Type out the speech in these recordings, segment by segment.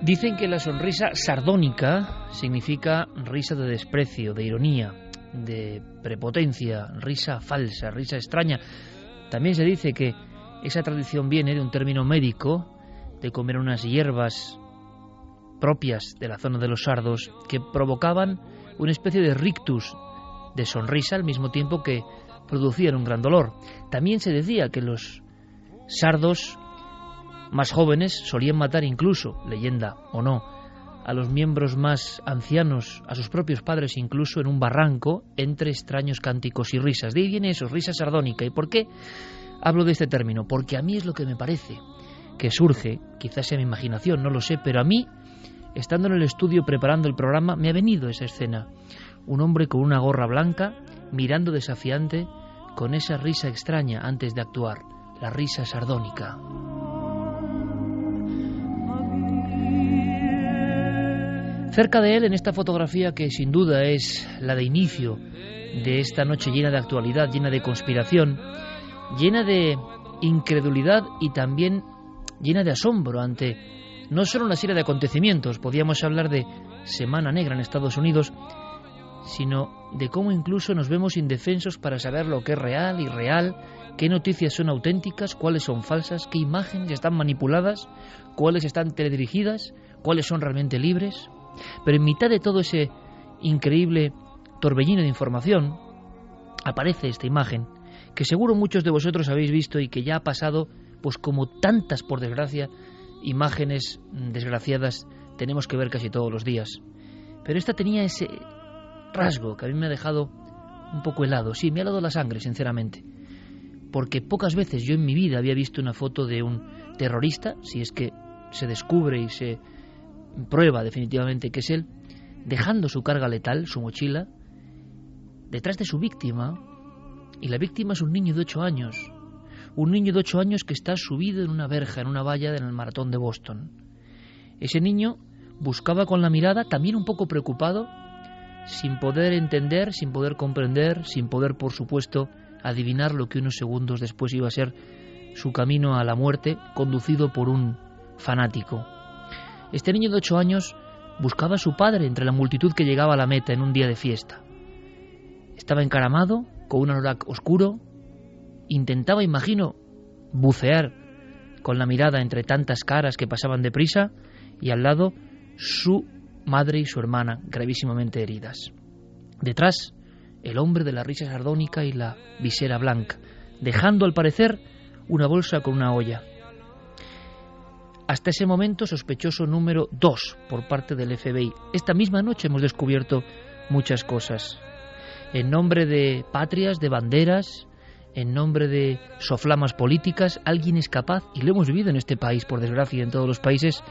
Dicen que la sonrisa sardónica significa risa de desprecio, de ironía, de prepotencia, risa falsa, risa extraña. También se dice que esa tradición viene de un término médico, de comer unas hierbas propias de la zona de los sardos que provocaban una especie de rictus, de sonrisa, al mismo tiempo que producían un gran dolor. También se decía que los sardos más jóvenes solían matar incluso, leyenda o no, a los miembros más ancianos, a sus propios padres incluso, en un barranco, entre extraños cánticos y risas. De ahí viene eso, risa sardónica. ¿Y por qué hablo de este término? Porque a mí es lo que me parece que surge, quizás sea mi imaginación, no lo sé, pero a mí, estando en el estudio preparando el programa, me ha venido esa escena. Un hombre con una gorra blanca, mirando desafiante, con esa risa extraña antes de actuar, la risa sardónica. Cerca de él, en esta fotografía que sin duda es la de inicio de esta noche llena de actualidad, llena de conspiración, llena de incredulidad y también llena de asombro ante no solo una serie de acontecimientos, podíamos hablar de Semana Negra en Estados Unidos, sino de cómo incluso nos vemos indefensos para saber lo que es real, irreal, qué noticias son auténticas, cuáles son falsas, qué imágenes están manipuladas, cuáles están teledirigidas, cuáles son realmente libres. Pero en mitad de todo ese increíble torbellino de información aparece esta imagen que seguro muchos de vosotros habéis visto y que ya ha pasado, pues como tantas, por desgracia, imágenes desgraciadas tenemos que ver casi todos los días. Pero esta tenía ese rasgo que a mí me ha dejado un poco helado. Sí, me ha helado la sangre, sinceramente, porque pocas veces yo en mi vida había visto una foto de un terrorista, si es que se descubre y se prueba definitivamente que es él, dejando su carga letal, su mochila, detrás de su víctima, y la víctima es un niño de 8 años, un niño de 8 años que está subido en una verja, en una valla en el maratón de Boston. Ese niño buscaba con la mirada, también un poco preocupado, sin poder entender, sin poder comprender, sin poder, por supuesto, adivinar lo que unos segundos después iba a ser su camino a la muerte, conducido por un fanático. Este niño de 8 años buscaba a su padre entre la multitud que llegaba a la meta en un día de fiesta. Estaba encaramado, con un anorak oscuro, intentaba, imagino, bucear con la mirada entre tantas caras que pasaban deprisa, y al lado su madre y su hermana gravísimamente heridas. Detrás, el hombre de la risa sardónica y la visera blanca, dejando al parecer una bolsa con una olla. Hasta ese momento, sospechoso número 2 por parte del FBI. Esta misma noche hemos descubierto muchas cosas. En nombre de patrias, de banderas, en nombre de soflamas políticas, alguien es capaz, y lo hemos vivido en este país, por desgracia, en todos los países,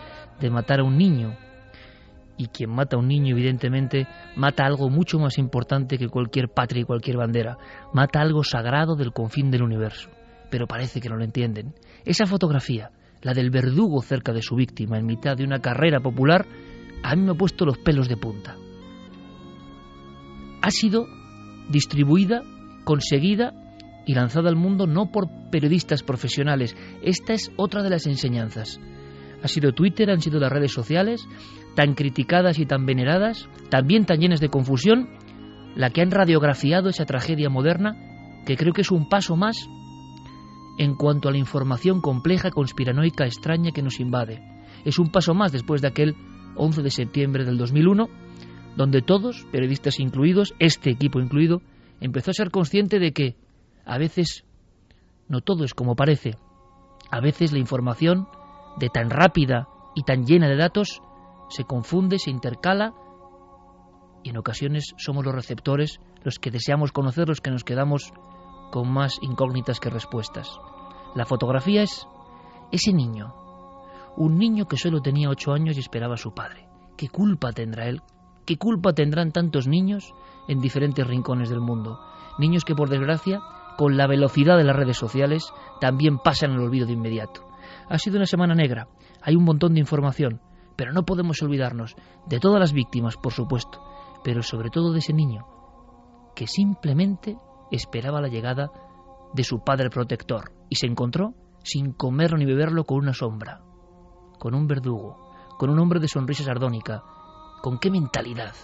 de matar a un niño. Y quien mata a un niño, evidentemente, mata algo mucho más importante que cualquier patria y cualquier bandera. Mata algo sagrado del confín del universo. Pero parece que no lo entienden. Esa fotografía, la del verdugo cerca de su víctima, en mitad de una carrera popular, a mí me ha puesto los pelos de punta. Ha sido distribuida, conseguida y lanzada al mundo no por periodistas profesionales. Esta es otra de las enseñanzas. Ha sido Twitter, han sido las redes sociales, tan criticadas y tan veneradas, también tan llenas de confusión, la que han radiografiado esa tragedia moderna, que creo que es un paso más en cuanto a la información compleja, conspiranoica, extraña que nos invade. Es un paso más después de aquel 11 de septiembre del 2001, donde todos, periodistas incluidos, este equipo incluido, empezó a ser consciente de que a veces no todo es como parece. A veces la información, de tan rápida y tan llena de datos, se confunde, se intercala, y en ocasiones somos los receptores los que deseamos conocer, los que nos quedamos con más incógnitas que respuestas. La fotografía es ese niño, un niño que solo tenía 8 años y esperaba a su padre. ¿Qué culpa tendrá él? ¿Qué culpa tendrán tantos niños en diferentes rincones del mundo? Niños que, por desgracia, con la velocidad de las redes sociales, también pasan al olvido de inmediato. Ha sido una semana negra, hay un montón de información, pero no podemos olvidarnos de todas las víctimas, por supuesto, pero sobre todo de ese niño, que simplemente esperaba la llegada de su padre protector, y se encontró, sin comerlo ni beberlo, con una sombra, con un verdugo, con un hombre de sonrisa sardónica. ¿Con qué mentalidad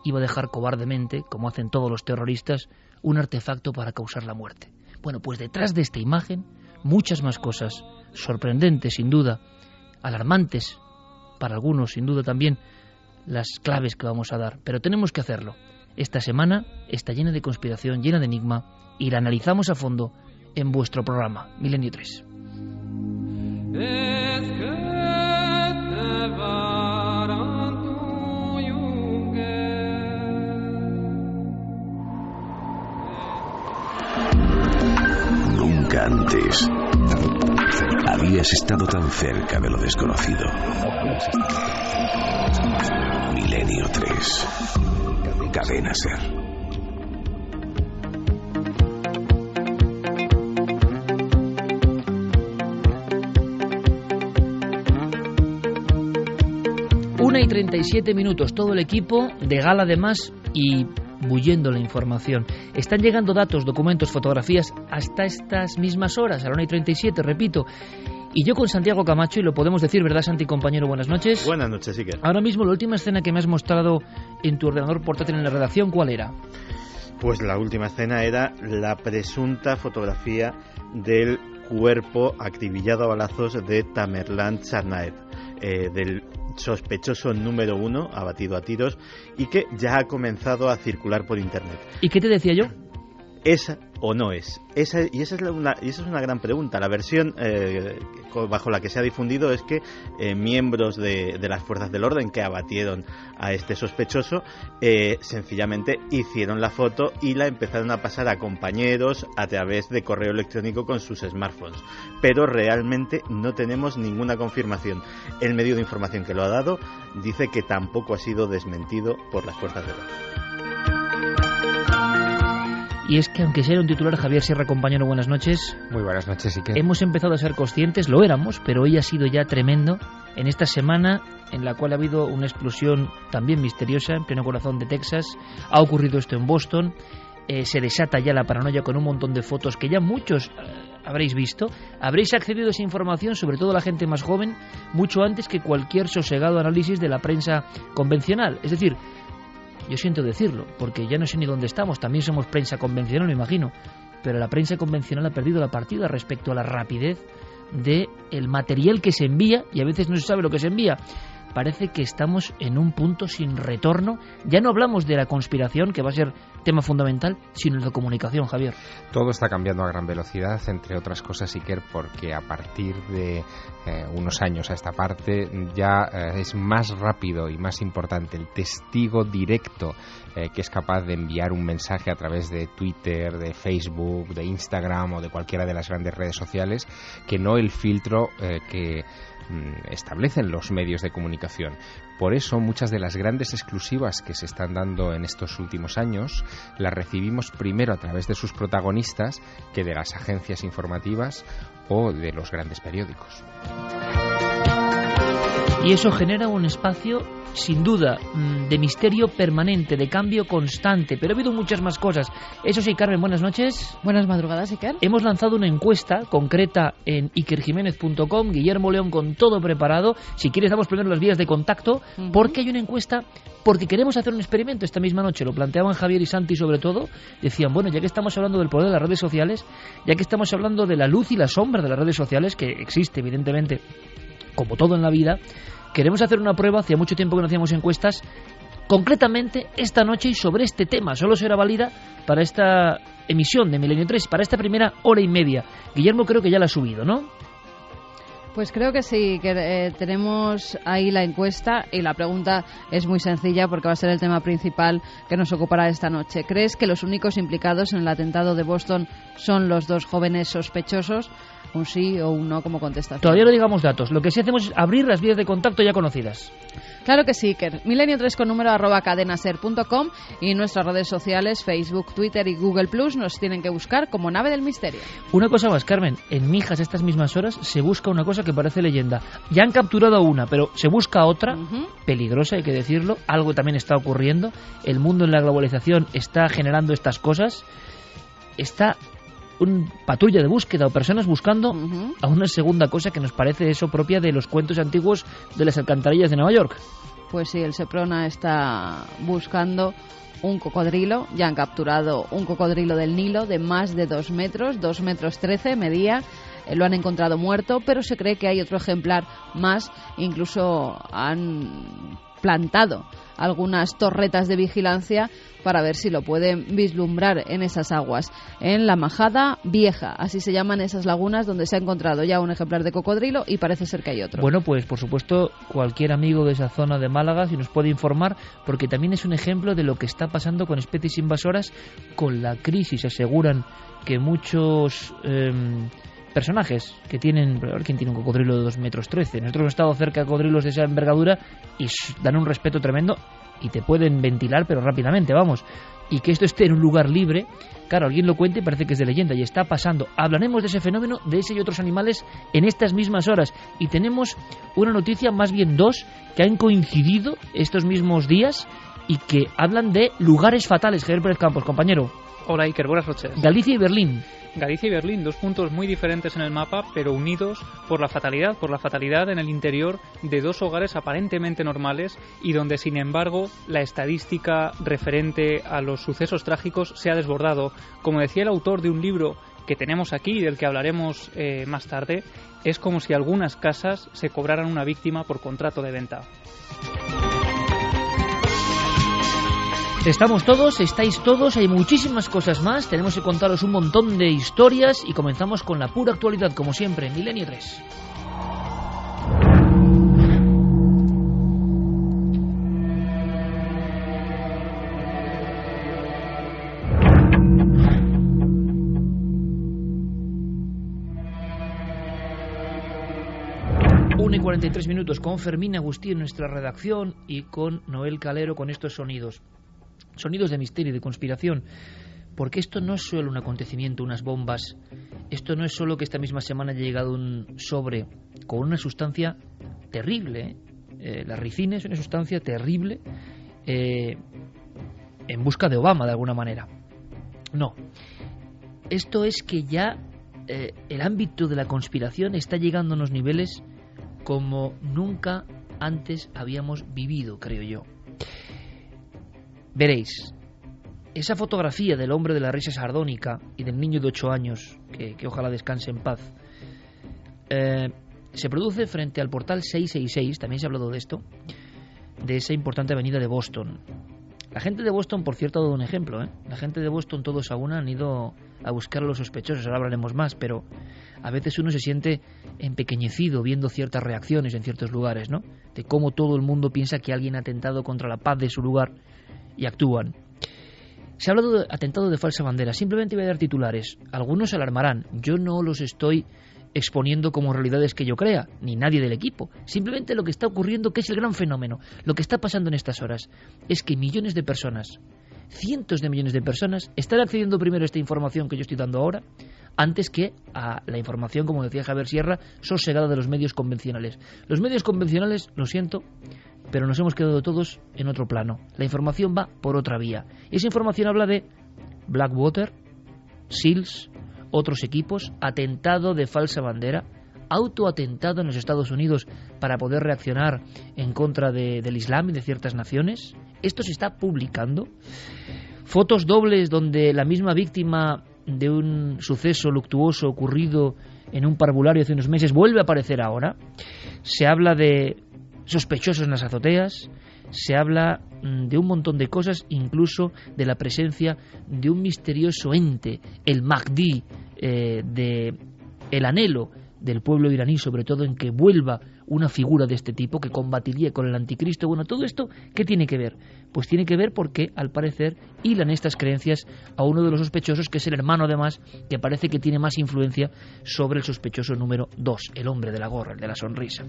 iba a dejar cobardemente, como hacen todos los terroristas, un artefacto para causar la muerte? Bueno, pues detrás de esta imagen, muchas más cosas, sorprendentes sin duda, alarmantes para algunos sin duda también, las claves que vamos a dar. Pero tenemos que hacerlo. Esta semana está llena de conspiración, llena de enigma, y la analizamos a fondo en vuestro programa, Milenio 3. Nunca antes habías estado tan cerca de lo desconocido. Milenio 3. Cadena SER. Una y 37 minutos, todo el equipo de gala además y bullendo la información. Están llegando datos, documentos, fotografías hasta estas mismas horas, a la 1 y 37, repito. Y yo con Santiago Camacho, y lo podemos decir, ¿verdad, Santi, compañero? Buenas noches. Buenas noches, Iker. Ahora mismo, la última escena que me has mostrado en tu ordenador portátil en la redacción, ¿cuál era? Pues la última escena era la presunta fotografía del cuerpo acribillado a balazos de Tamerlan Tsarnaev, del sospechoso número 1, abatido a tiros, y que ya ha comenzado a circular por internet. ¿Y qué te decía yo? ¿Esa o no es? Esa es una gran pregunta. La versión bajo la que se ha difundido es que miembros de las fuerzas del orden que abatieron a este sospechoso sencillamente hicieron la foto y la empezaron a pasar a compañeros a través de correo electrónico con sus smartphones. Pero realmente no tenemos ninguna confirmación. El medio de información que lo ha dado dice que tampoco ha sido desmentido por las fuerzas del orden. Y es que aunque sea un titular, Javier Sierra, compañero, buenas noches. Muy buenas noches, Iker. Hemos empezado a ser conscientes, lo éramos, pero hoy ha sido ya tremendo, en esta semana en la cual ha habido una explosión también misteriosa en pleno corazón de Texas. Ha ocurrido esto en Boston, se desata ya la paranoia con un montón de fotos que ya muchos habréis visto. Habréis accedido a esa información, sobre todo la gente más joven, mucho antes que cualquier sosegado análisis de la prensa convencional. Es decir, yo siento decirlo, porque ya no sé ni dónde estamos, también somos prensa convencional, me imagino, pero la prensa convencional ha perdido la partida respecto a la rapidez del material que se envía, y a veces no se sabe lo que se envía. Parece que estamos en un punto sin retorno. Ya no hablamos de la conspiración, que va a ser tema fundamental, sino de la comunicación, Javier. Todo está cambiando a gran velocidad, entre otras cosas, Iker, porque a partir de unos años a esta parte ya es más rápido y más importante el testigo directo que es capaz de enviar un mensaje a través de Twitter, de Facebook, de Instagram o de cualquiera de las grandes redes sociales, que no el filtro que establecen los medios de comunicación. Por eso muchas de las grandes exclusivas que se están dando en estos últimos años las recibimos primero a través de sus protagonistas que de las agencias informativas o de los grandes periódicos. Y eso genera un espacio, sin duda, de misterio permanente, de cambio constante. Pero ha habido muchas más cosas. Eso sí, Carmen, buenas noches. Buenas madrugadas, Iker. Hemos lanzado una encuesta concreta en ikerjiménez.com, Guillermo León con todo preparado. Si quieres, damos primero las vías de contacto, porque hay una encuesta, porque queremos hacer un experimento esta misma noche. Lo planteaban Javier y Santi sobre todo. Decían, bueno, ya que estamos hablando del poder de las redes sociales, ya que estamos hablando de la luz y la sombra de las redes sociales, que existe evidentemente como todo en la vida, queremos hacer una prueba. Hacía mucho tiempo que no hacíamos encuestas, concretamente esta noche, y sobre este tema. Solo será válida para esta emisión de Milenio 3, para esta primera hora y media. Guillermo, creo que ya la ha subido, ¿no? Pues creo que sí, que tenemos ahí la encuesta, y la pregunta es muy sencilla porque va a ser el tema principal que nos ocupará esta noche. ¿Crees que los únicos implicados en el atentado de Boston son los dos jóvenes sospechosos? Un sí o un no como contestación. Todavía no digamos datos. Lo que sí hacemos es abrir las vías de contacto ya conocidas. Claro que sí, Iker. Milenio 3 con número @cadenaser.com, y nuestras redes sociales, Facebook, Twitter y Google Plus, nos tienen que buscar como Nave del Misterio. Una cosa más, Carmen. En Mijas, estas mismas horas, se busca una cosa que parece leyenda. Ya han capturado a una, pero se busca otra, peligrosa, hay que decirlo. Algo también está ocurriendo. El mundo en la globalización está generando estas cosas. Está patrulla de búsqueda o personas buscando a una segunda cosa que nos parece eso propia de los cuentos antiguos de las alcantarillas de Nueva York. Pues sí, el Seprona está buscando un cocodrilo. Ya han capturado un cocodrilo del Nilo de más de 2 metros, 2 metros 13 medía. Lo han encontrado muerto, pero se cree que hay otro ejemplar más. Incluso han plantado algunas torretas de vigilancia para ver si lo pueden vislumbrar en esas aguas. En la Majada Vieja, así se llaman esas lagunas donde se ha encontrado ya un ejemplar de cocodrilo y parece ser que hay otro. Bueno, pues por supuesto, cualquier amigo de esa zona de Málaga, si nos puede informar, porque también es un ejemplo de lo que está pasando con especies invasoras con la crisis. Aseguran que muchos personajes que tienen, a ver quién tiene un cocodrilo de 2 metros 13. Nosotros hemos estado cerca de cocodrilos de esa envergadura y dan un respeto tremendo y te pueden ventilar, pero rápidamente, vamos. Y que esto esté en un lugar libre, claro, alguien lo cuenta y parece que es de leyenda, y está pasando. Hablaremos de ese fenómeno, de ese y otros animales en estas mismas horas. Y tenemos una noticia, más bien dos, que han coincidido estos mismos días y que hablan de lugares fatales. Javier Pérez Campos, compañero. Hola Iker, buenas noches. Galicia y Berlín. Galicia y Berlín, 2 puntos muy diferentes en el mapa, pero unidos por la fatalidad en el interior de 2 hogares aparentemente normales y donde, sin embargo, la estadística referente a los sucesos trágicos se ha desbordado. Como decía el autor de un libro que tenemos aquí y del que hablaremos más tarde, es como si algunas casas se cobraran una víctima por contrato de venta. Estamos todos, estáis todos, hay muchísimas cosas más, tenemos que contaros un montón de historias y comenzamos con la pura actualidad, como siempre, Milenio 3. Y 43 minutos con Fermín Agustí en nuestra redacción y con Noel Calero con estos sonidos. Sonidos de misterio y de conspiración, porque esto no es solo un acontecimiento, unas bombas, esto no es solo que esta misma semana haya llegado un sobre con una sustancia terrible, la ricina es una sustancia terrible en busca de Obama de alguna manera. No, esto es que ya el ámbito de la conspiración está llegando a unos niveles como nunca antes habíamos vivido, creo yo. Veréis, esa fotografía del hombre de la risa sardónica y del niño de 8 años, que ojalá descanse en paz, se produce frente al portal 666, también se ha hablado de esto, de esa importante avenida de Boston. La gente de Boston, por cierto, ha dado un ejemplo, La gente de Boston, todos a una, han ido a buscar a los sospechosos, ahora hablaremos más, pero a veces uno se siente empequeñecido viendo ciertas reacciones en ciertos lugares, ¿no? De cómo todo el mundo piensa que alguien ha atentado contra la paz de su lugar y actúan. Se ha hablado de atentado de falsa bandera. Simplemente voy a dar titulares. Algunos se alarmarán. Yo no los estoy exponiendo como realidades que yo crea, ni nadie del equipo. Simplemente lo que está ocurriendo, que es el gran fenómeno, lo que está pasando en estas horas, es que millones de personas, cientos de millones de personas, están accediendo primero a esta información que yo estoy dando ahora, antes que a la información, como decía Javier Sierra, sosegada de los medios convencionales. Los medios convencionales, lo siento, pero nos hemos quedado todos en otro plano. La información va por otra vía. Esa información habla de Blackwater, SEALs, otros equipos, atentado de falsa bandera, autoatentado en los Estados Unidos para poder reaccionar en contra del Islam y de ciertas naciones. Esto se está publicando. Fotos dobles donde la misma víctima de un suceso luctuoso ocurrido en un parvulario hace unos meses vuelve a aparecer ahora. Se habla de sospechosos en las azoteas, se habla de un montón de cosas, incluso de la presencia de un misterioso ente, el Mahdi, de el anhelo del pueblo iraní, sobre todo en que vuelva una figura de este tipo que combatiría con el anticristo. Bueno, todo esto, ¿qué tiene que ver? Pues tiene que ver porque, al parecer, hilan estas creencias a uno de los sospechosos, que es el hermano, además, que parece que tiene más influencia sobre el sospechoso número 2, el hombre de la gorra, el de la sonrisa.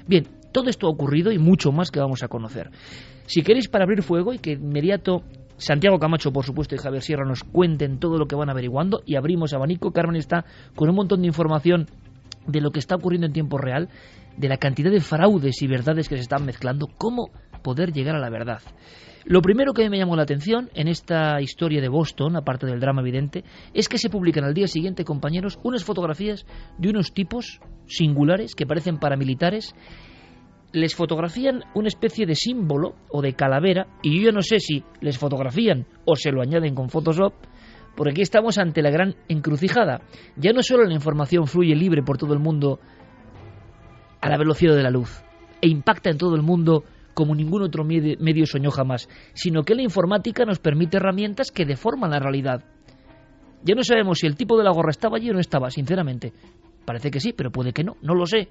Bien, todo esto ha ocurrido y mucho más que vamos a conocer. Si queréis, para abrir fuego y que inmediato Santiago Camacho, por supuesto, y Javier Sierra nos cuenten todo lo que van averiguando, y abrimos abanico. Carmen está con un montón de información de lo que está ocurriendo en tiempo real, de la cantidad de fraudes y verdades que se están mezclando, cómo poder llegar a la verdad. Lo primero que me llamó la atención en esta historia de Boston, aparte del drama evidente, es que se publican al día siguiente, compañeros, unas fotografías de unos tipos singulares que parecen paramilitares. Les fotografían una especie de símbolo o de calavera, y yo no sé si les fotografían o se lo añaden con Photoshop, porque aquí estamos ante la gran encrucijada. Ya no solo la información fluye libre por todo el mundo a la velocidad de la luz e impacta en todo el mundo como ningún otro medio soñó jamás, sino que la informática nos permite herramientas que deforman la realidad. Ya no sabemos si el tipo de la gorra estaba allí o no estaba, sinceramente. Parece que sí, pero puede que no, no lo sé.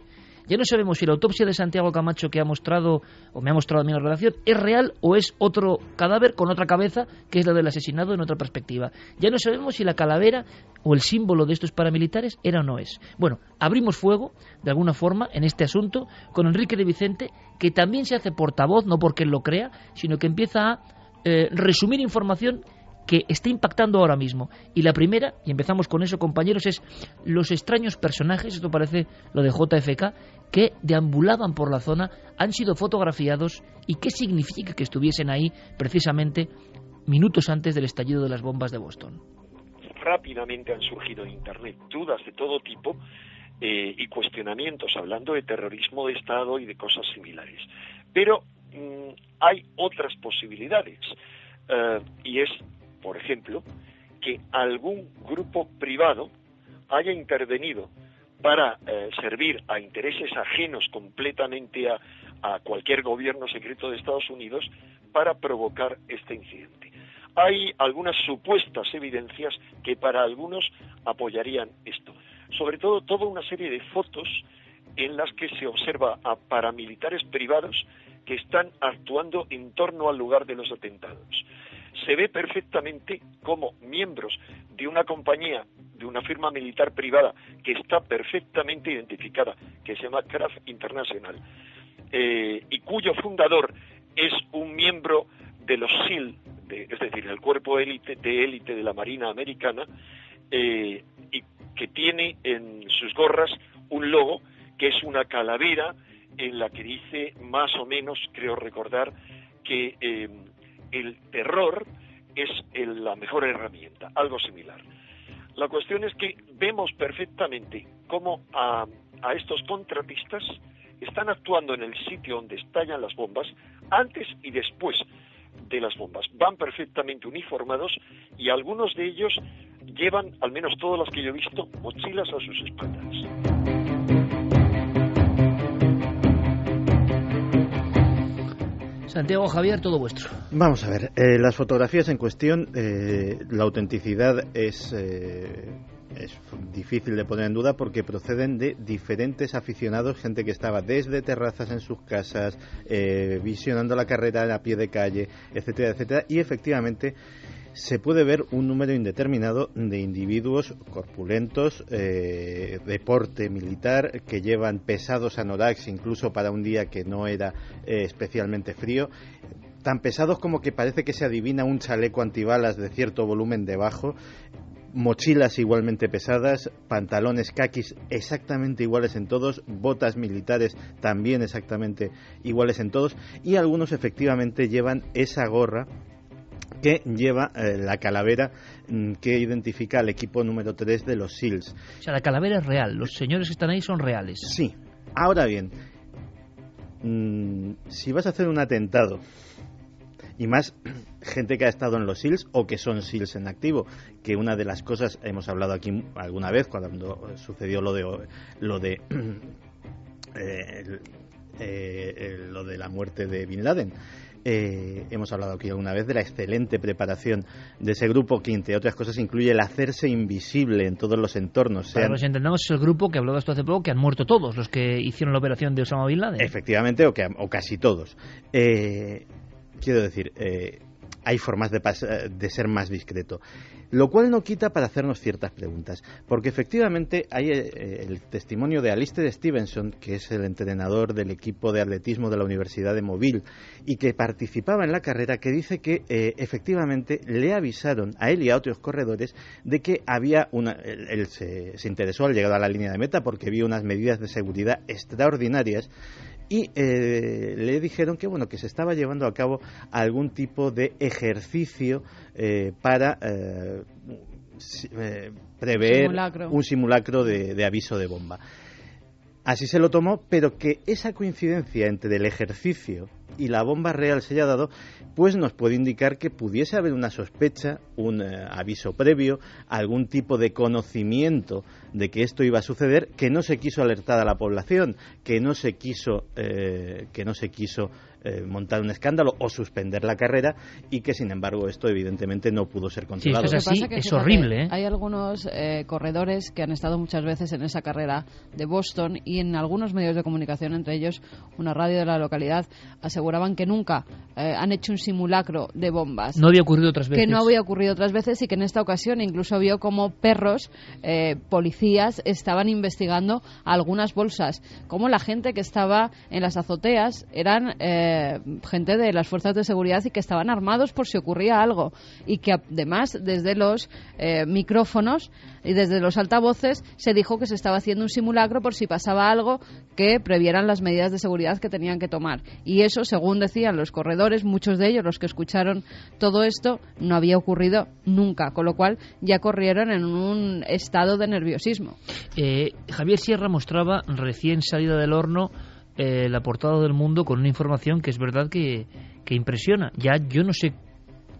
Ya no sabemos si la autopsia de Santiago Camacho que ha mostrado, o me ha mostrado a mí en la redacción, es real o es otro cadáver con otra cabeza, que es la del asesinado en otra perspectiva. Ya no sabemos si la calavera o el símbolo de estos paramilitares era o no es. Bueno, abrimos fuego, de alguna forma, en este asunto, con Enrique de Vicente, que también se hace portavoz, no porque él lo crea, sino que empieza a resumir información que está impactando ahora mismo. Y la primera, y empezamos con eso, compañeros, es los extraños personajes, esto parece lo de JFK, que deambulaban por la zona, han sido fotografiados, y qué significa que estuviesen ahí precisamente minutos antes del estallido de las bombas de Boston. Rápidamente han surgido en Internet dudas de todo tipo y cuestionamientos hablando de terrorismo de Estado y de cosas similares. Pero hay otras posibilidades, y es, por ejemplo, que algún grupo privado haya intervenido para servir a intereses ajenos completamente a cualquier gobierno secreto de Estados Unidos para provocar este incidente. Hay algunas supuestas evidencias que para algunos apoyarían esto. Sobre todo, toda una serie de fotos en las que se observa a paramilitares privados que están actuando en torno al lugar de los atentados. Se ve perfectamente como miembros de una compañía, de una firma militar privada que está perfectamente identificada, que se llama Kraft International, y cuyo fundador es un miembro de los SEAL, es decir, el cuerpo de élite de la Marina Americana, y que tiene en sus gorras un logo que es una calavera en la que dice más o menos, creo recordar, que el terror es la mejor herramienta, algo similar. La cuestión es que vemos perfectamente cómo a estos contratistas están actuando en el sitio donde estallan las bombas, antes y después de las bombas. Van perfectamente uniformados y algunos de ellos llevan, al menos todas las que yo he visto, mochilas a sus espaldas. Santiago, Javier, todo vuestro. Vamos a ver, las fotografías en cuestión, la autenticidad es difícil de poner en duda porque proceden de diferentes aficionados, gente que estaba desde terrazas en sus casas, visionando la carrera a pie de calle, etcétera, etcétera, y efectivamente se puede ver un número indeterminado de individuos corpulentos, de porte militar, que llevan pesados anoraks incluso para un día que no era especialmente frío, tan pesados como que parece que se adivina un chaleco antibalas de cierto volumen debajo, mochilas igualmente pesadas, pantalones caquis exactamente iguales en todos, botas militares también exactamente iguales en todos, y algunos efectivamente llevan esa gorra que lleva la calavera que identifica al equipo número 3 de los SEALs. O sea, la calavera es real, los señores que están ahí son reales. Sí. Ahora bien, si vas a hacer un atentado, y más gente que ha estado en los SEALs o que son SEALs en activo, que una de las cosas, hemos hablado aquí alguna vez cuando sucedió lo de la muerte de Bin Laden. Hemos hablado aquí alguna vez de la excelente preparación de ese grupo que, entre otras cosas, incluye el hacerse invisible en todos los entornos. Para que nos entendamos, es el grupo que habló de esto hace poco, que han muerto todos los que hicieron la operación de Osama Bin Laden. Efectivamente, o casi todos. Quiero decir, hay formas de ser más discreto. Lo cual no quita para hacernos ciertas preguntas, porque efectivamente hay el testimonio de Alistair Stevenson, que es el entrenador del equipo de atletismo de la Universidad de Mobile y que participaba en la carrera, que dice que efectivamente le avisaron a él y a otros corredores de que había él se interesó al llegar a la línea de meta porque vio unas medidas de seguridad extraordinarias y le dijeron que bueno, que se estaba llevando a cabo algún tipo de ejercicio para prever un simulacro de aviso de bomba. Así se lo tomó, pero que esa coincidencia entre el ejercicio y la bomba real se haya dado, pues nos puede indicar que pudiese haber una sospecha, un aviso previo, algún tipo de conocimiento de que esto iba a suceder, que no se quiso alertar a la población, que no se quiso montar un escándalo o suspender la carrera, y que sin embargo esto evidentemente no pudo ser controlado. Sí, esto es así, es horrible, ¿eh? Hay algunos corredores que han estado muchas veces en esa carrera de Boston, y en algunos medios de comunicación, entre ellos una radio de la localidad, aseguraban que nunca han hecho un simulacro de bombas. No había ocurrido otras veces. Que no había ocurrido otras veces, y que en esta ocasión incluso vio como perros, policías, estaban investigando algunas bolsas, como la gente que estaba en las azoteas eran gente de las fuerzas de seguridad y que estaban armados por si ocurría algo, y que además desde los micrófonos y desde los altavoces se dijo que se estaba haciendo un simulacro por si pasaba algo, que previeran las medidas de seguridad que tenían que tomar. Y eso, según decían los corredores, muchos de ellos, los que escucharon todo esto, no había ocurrido nunca, con lo cual ya corrieron en un estado de nerviosismo. Javier Sierra mostraba recién salida del horno la portada del Mundo con una información que es verdad que impresiona. Ya yo no sé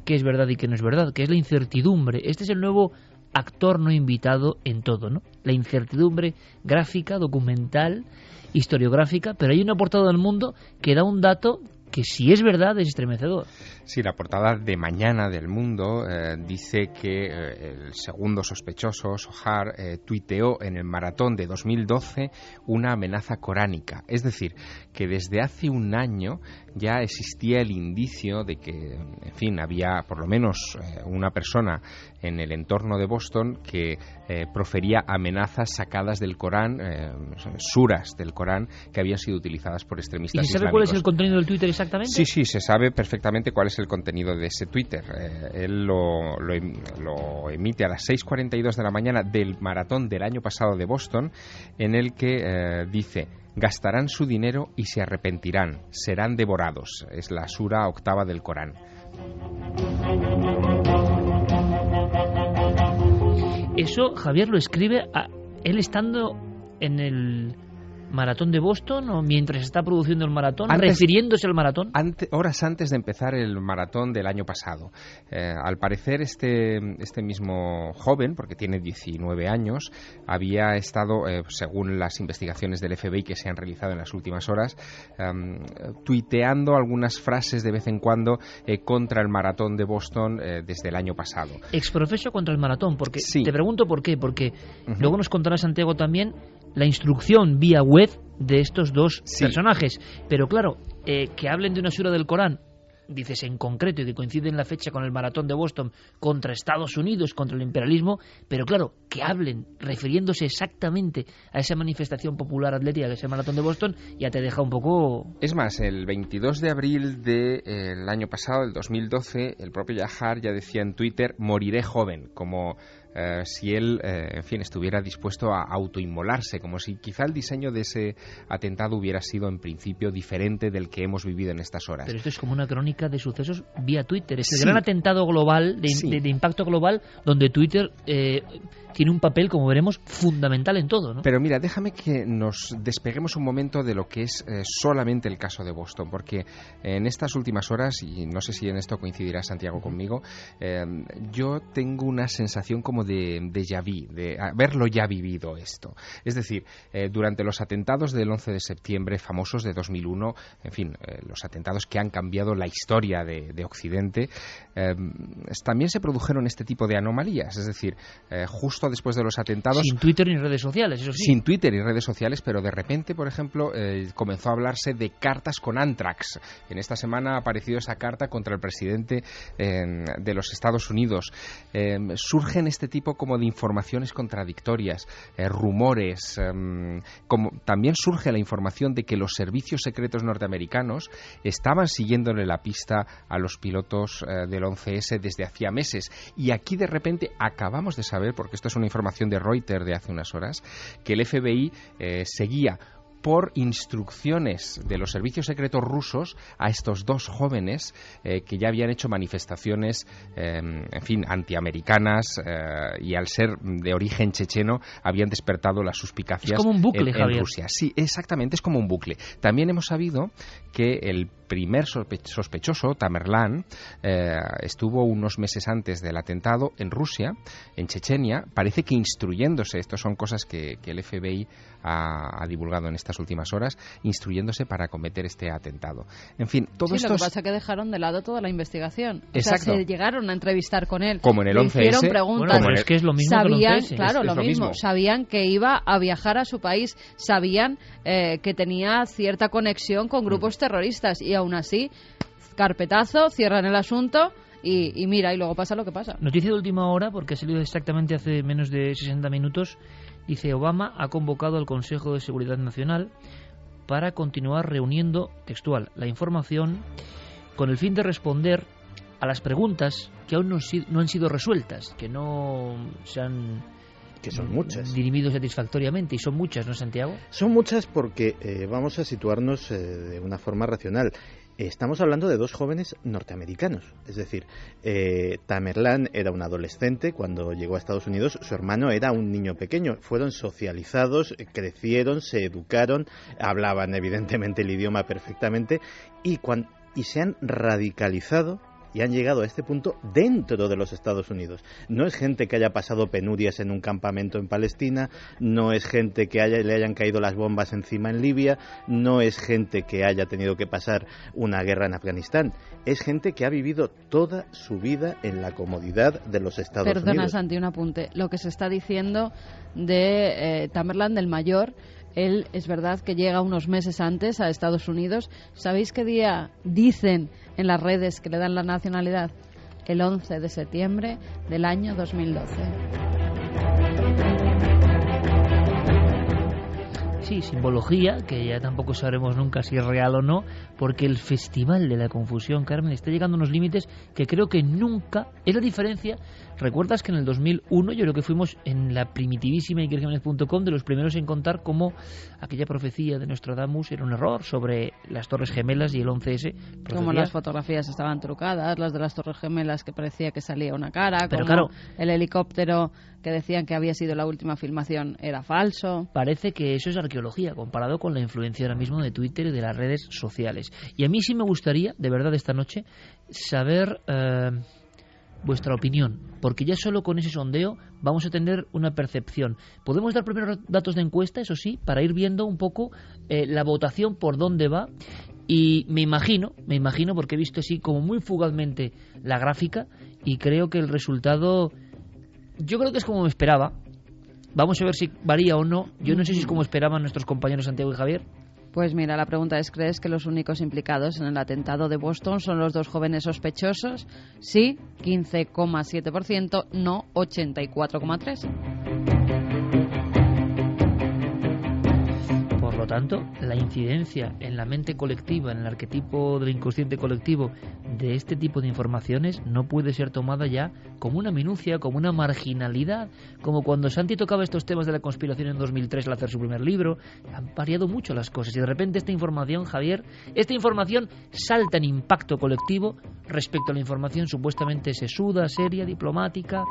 qué es verdad y qué no es verdad, que es la incertidumbre. Este es el nuevo actor no invitado en todo, ¿no? La incertidumbre gráfica, documental, historiográfica, pero hay una portada del Mundo que da un dato que, si es verdad, es estremecedor. Sí, la portada de mañana del Mundo dice que el segundo sospechoso, Sohar, tuiteó en el maratón de 2012 una amenaza coránica. Es decir, que desde hace un año ya existía el indicio de que, en fin, había por lo menos una persona en el entorno de Boston que profería amenazas sacadas del Corán, suras del Corán, que habían sido utilizadas por extremistas islámicos. ¿Y se sabe cuál es el contenido del Twitter exactamente? Sí, se sabe perfectamente cuál es el contenido de ese Twitter. Él lo emite a las 6:42 de la mañana del maratón del año pasado de Boston, en el que dice: gastarán su dinero y se arrepentirán, serán devorados. Es la sura octava del Corán. Eso Javier lo escribe él estando en el maratón de Boston, o mientras está produciendo el maratón, refiriéndose al maratón. Horas antes de empezar el maratón del año pasado. Al parecer este mismo joven, porque tiene 19 años, había estado, según las investigaciones del FBI que se han realizado en las últimas horas, tuiteando algunas frases de vez en cuando contra el maratón de Boston desde el año pasado. Exprofeso contra el maratón, porque sí. Te pregunto por qué, porque luego nos contará Santiago también la instrucción vía web de estos dos personajes. Pero claro, que hablen de una sura del Corán, dices en concreto, y que coincide en la fecha con el maratón de Boston contra Estados Unidos, contra el imperialismo, pero claro, que hablen refiriéndose exactamente a esa manifestación popular atlética que es el maratón de Boston, ya te deja un poco... Es más, el 22 de abril del año pasado, el 2012, el propio Yahar ya decía en Twitter: moriré joven, como... si él, en fin, estuviera dispuesto a autoinmolarse, como si quizá el diseño de ese atentado hubiera sido en principio diferente del que hemos vivido en estas horas. Pero esto es como una crónica de sucesos vía Twitter. Es el gran atentado global, de impacto global, donde Twitter tiene un papel, como veremos, fundamental en todo, ¿no? Pero mira, déjame que nos despeguemos un momento de lo que es solamente el caso de Boston, porque en estas últimas horas, y no sé si en esto coincidirá Santiago conmigo, yo tengo una sensación como de déjà vu, de haberlo ya vivido esto. Es decir, durante los atentados del 11 de septiembre famosos de 2001, en fin, los atentados que han cambiado la historia de Occidente, también se produjeron este tipo de anomalías. Es decir, justo después de los atentados... Sin Twitter ni redes sociales, eso sí. Sin Twitter y redes sociales, pero de repente, por ejemplo, comenzó a hablarse de cartas con Anthrax. En esta semana ha aparecido esa carta contra el presidente de los Estados Unidos. Surgen este tipo como de informaciones contradictorias, rumores, como también surge la información de que los servicios secretos norteamericanos estaban siguiéndole la pista a los pilotos del 11S desde hacía meses, y aquí de repente acabamos de saber, porque esto es una información de Reuters de hace unas horas, que el FBI seguía por instrucciones de los servicios secretos rusos a estos dos jóvenes que ya habían hecho manifestaciones, en fin, antiamericanas, y al ser de origen checheno habían despertado las suspicacias. Es como un bucle, en Rusia. Sí, exactamente, es como un bucle. También hemos sabido que el primer sospechoso, Tamerlán, estuvo unos meses antes del atentado en Rusia, en Chechenia, parece que instruyéndose, estas son cosas que el FBI ha divulgado en estas últimas horas, instruyéndose para cometer este atentado. En fin, todo esto... Lo que pasa es que dejaron de lado toda la investigación. Exacto. O sea, se llegaron a entrevistar con él. Como en el 11S. Hicieron preguntas. Bueno, es que es lo mismo sabían, que el 11S. Claro, es lo mismo. Sabían que iba a viajar a su país. Sabían que tenía cierta conexión con grupos terroristas. Y aún así, carpetazo, cierran el asunto... Y mira, y luego pasa lo que pasa. Noticia de última hora, porque ha salido exactamente hace menos de 60 minutos. Dice: Obama ha convocado al Consejo de Seguridad Nacional para continuar reuniendo, textual, la información con el fin de responder a las preguntas que aún no han sido resueltas, que no se han... Que son muchas. Dirimido satisfactoriamente, y son muchas, ¿no, Santiago? Son muchas porque vamos a situarnos de una forma racional. Estamos hablando de dos jóvenes norteamericanos, es decir, Tamerlán era un adolescente cuando llegó a Estados Unidos, su hermano era un niño pequeño, fueron socializados, crecieron, se educaron, hablaban evidentemente el idioma perfectamente y se han radicalizado y han llegado a este punto dentro de los Estados Unidos. No es gente que haya pasado penurias en un campamento en Palestina, no es gente que le hayan caído las bombas encima en Libia, no es gente que haya tenido que pasar una guerra en Afganistán. Es gente que ha vivido toda su vida en la comodidad de los Estados Unidos. Perdona, Santi, un apunte. Lo que se está diciendo de Tamerlán, del mayor, él es verdad que llega unos meses antes a Estados Unidos. ¿Sabéis qué día dicen en las redes que le dan la nacionalidad? El 11 de septiembre del año 2012. Sí, simbología, que ya tampoco sabremos nunca si es real o no, porque el Festival de la Confusión, Carmen, está llegando a unos límites que creo que nunca... Es la diferencia. ¿Recuerdas que en el 2001 yo creo que fuimos en la primitivísima ikerjimenez.com de los primeros en contar cómo aquella profecía de Nostradamus era un error sobre las Torres Gemelas y el 11S? Como las fotografías estaban trucadas, las de las Torres Gemelas que parecía que salía una cara, pero como claro, el helicóptero que decían que había sido la última filmación era falso. Parece que eso es arqueología comparado con la influencia ahora mismo de Twitter y de las redes sociales. Y a mí sí me gustaría, de verdad, esta noche, saber vuestra opinión, porque ya solo con ese sondeo vamos a tener una percepción. Podemos dar primeros datos de encuesta, eso sí, para ir viendo un poco la votación por dónde va. Y me imagino, porque he visto así como muy fugazmente la gráfica y creo que el resultado, yo creo que es como me esperaba. Vamos a ver si varía o no. Yo no sé si es como esperaban nuestros compañeros Santiago y Javier. Pues mira, la pregunta es: ¿crees que los únicos implicados en el atentado de Boston son los dos jóvenes sospechosos? Sí, 15,7%, no, 84,3%. Por lo tanto, la incidencia en la mente colectiva, en el arquetipo del inconsciente colectivo de este tipo de informaciones no puede ser tomada ya como una minucia, como una marginalidad, como cuando Santi tocaba estos temas de la conspiración en 2003 al hacer su primer libro. Han variado mucho las cosas y de repente esta información, Javier, esta información salta en impacto colectivo respecto a la información supuestamente sesuda, seria, diplomática.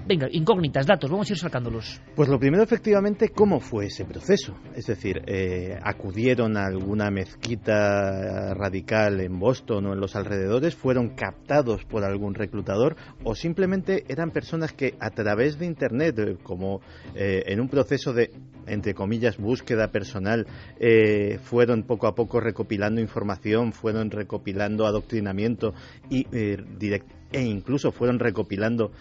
Venga, incógnitas, datos, vamos a ir sacándolos. Pues lo primero, efectivamente, ¿cómo fue ese proceso? Es decir, ¿acudieron a alguna mezquita radical en Boston o en los alrededores? ¿Fueron captados por algún reclutador? ¿O simplemente eran personas que a través de Internet, como en un proceso de, entre comillas, búsqueda personal, fueron poco a poco recopilando información, fueron recopilando adoctrinamiento y e incluso fueron recopilando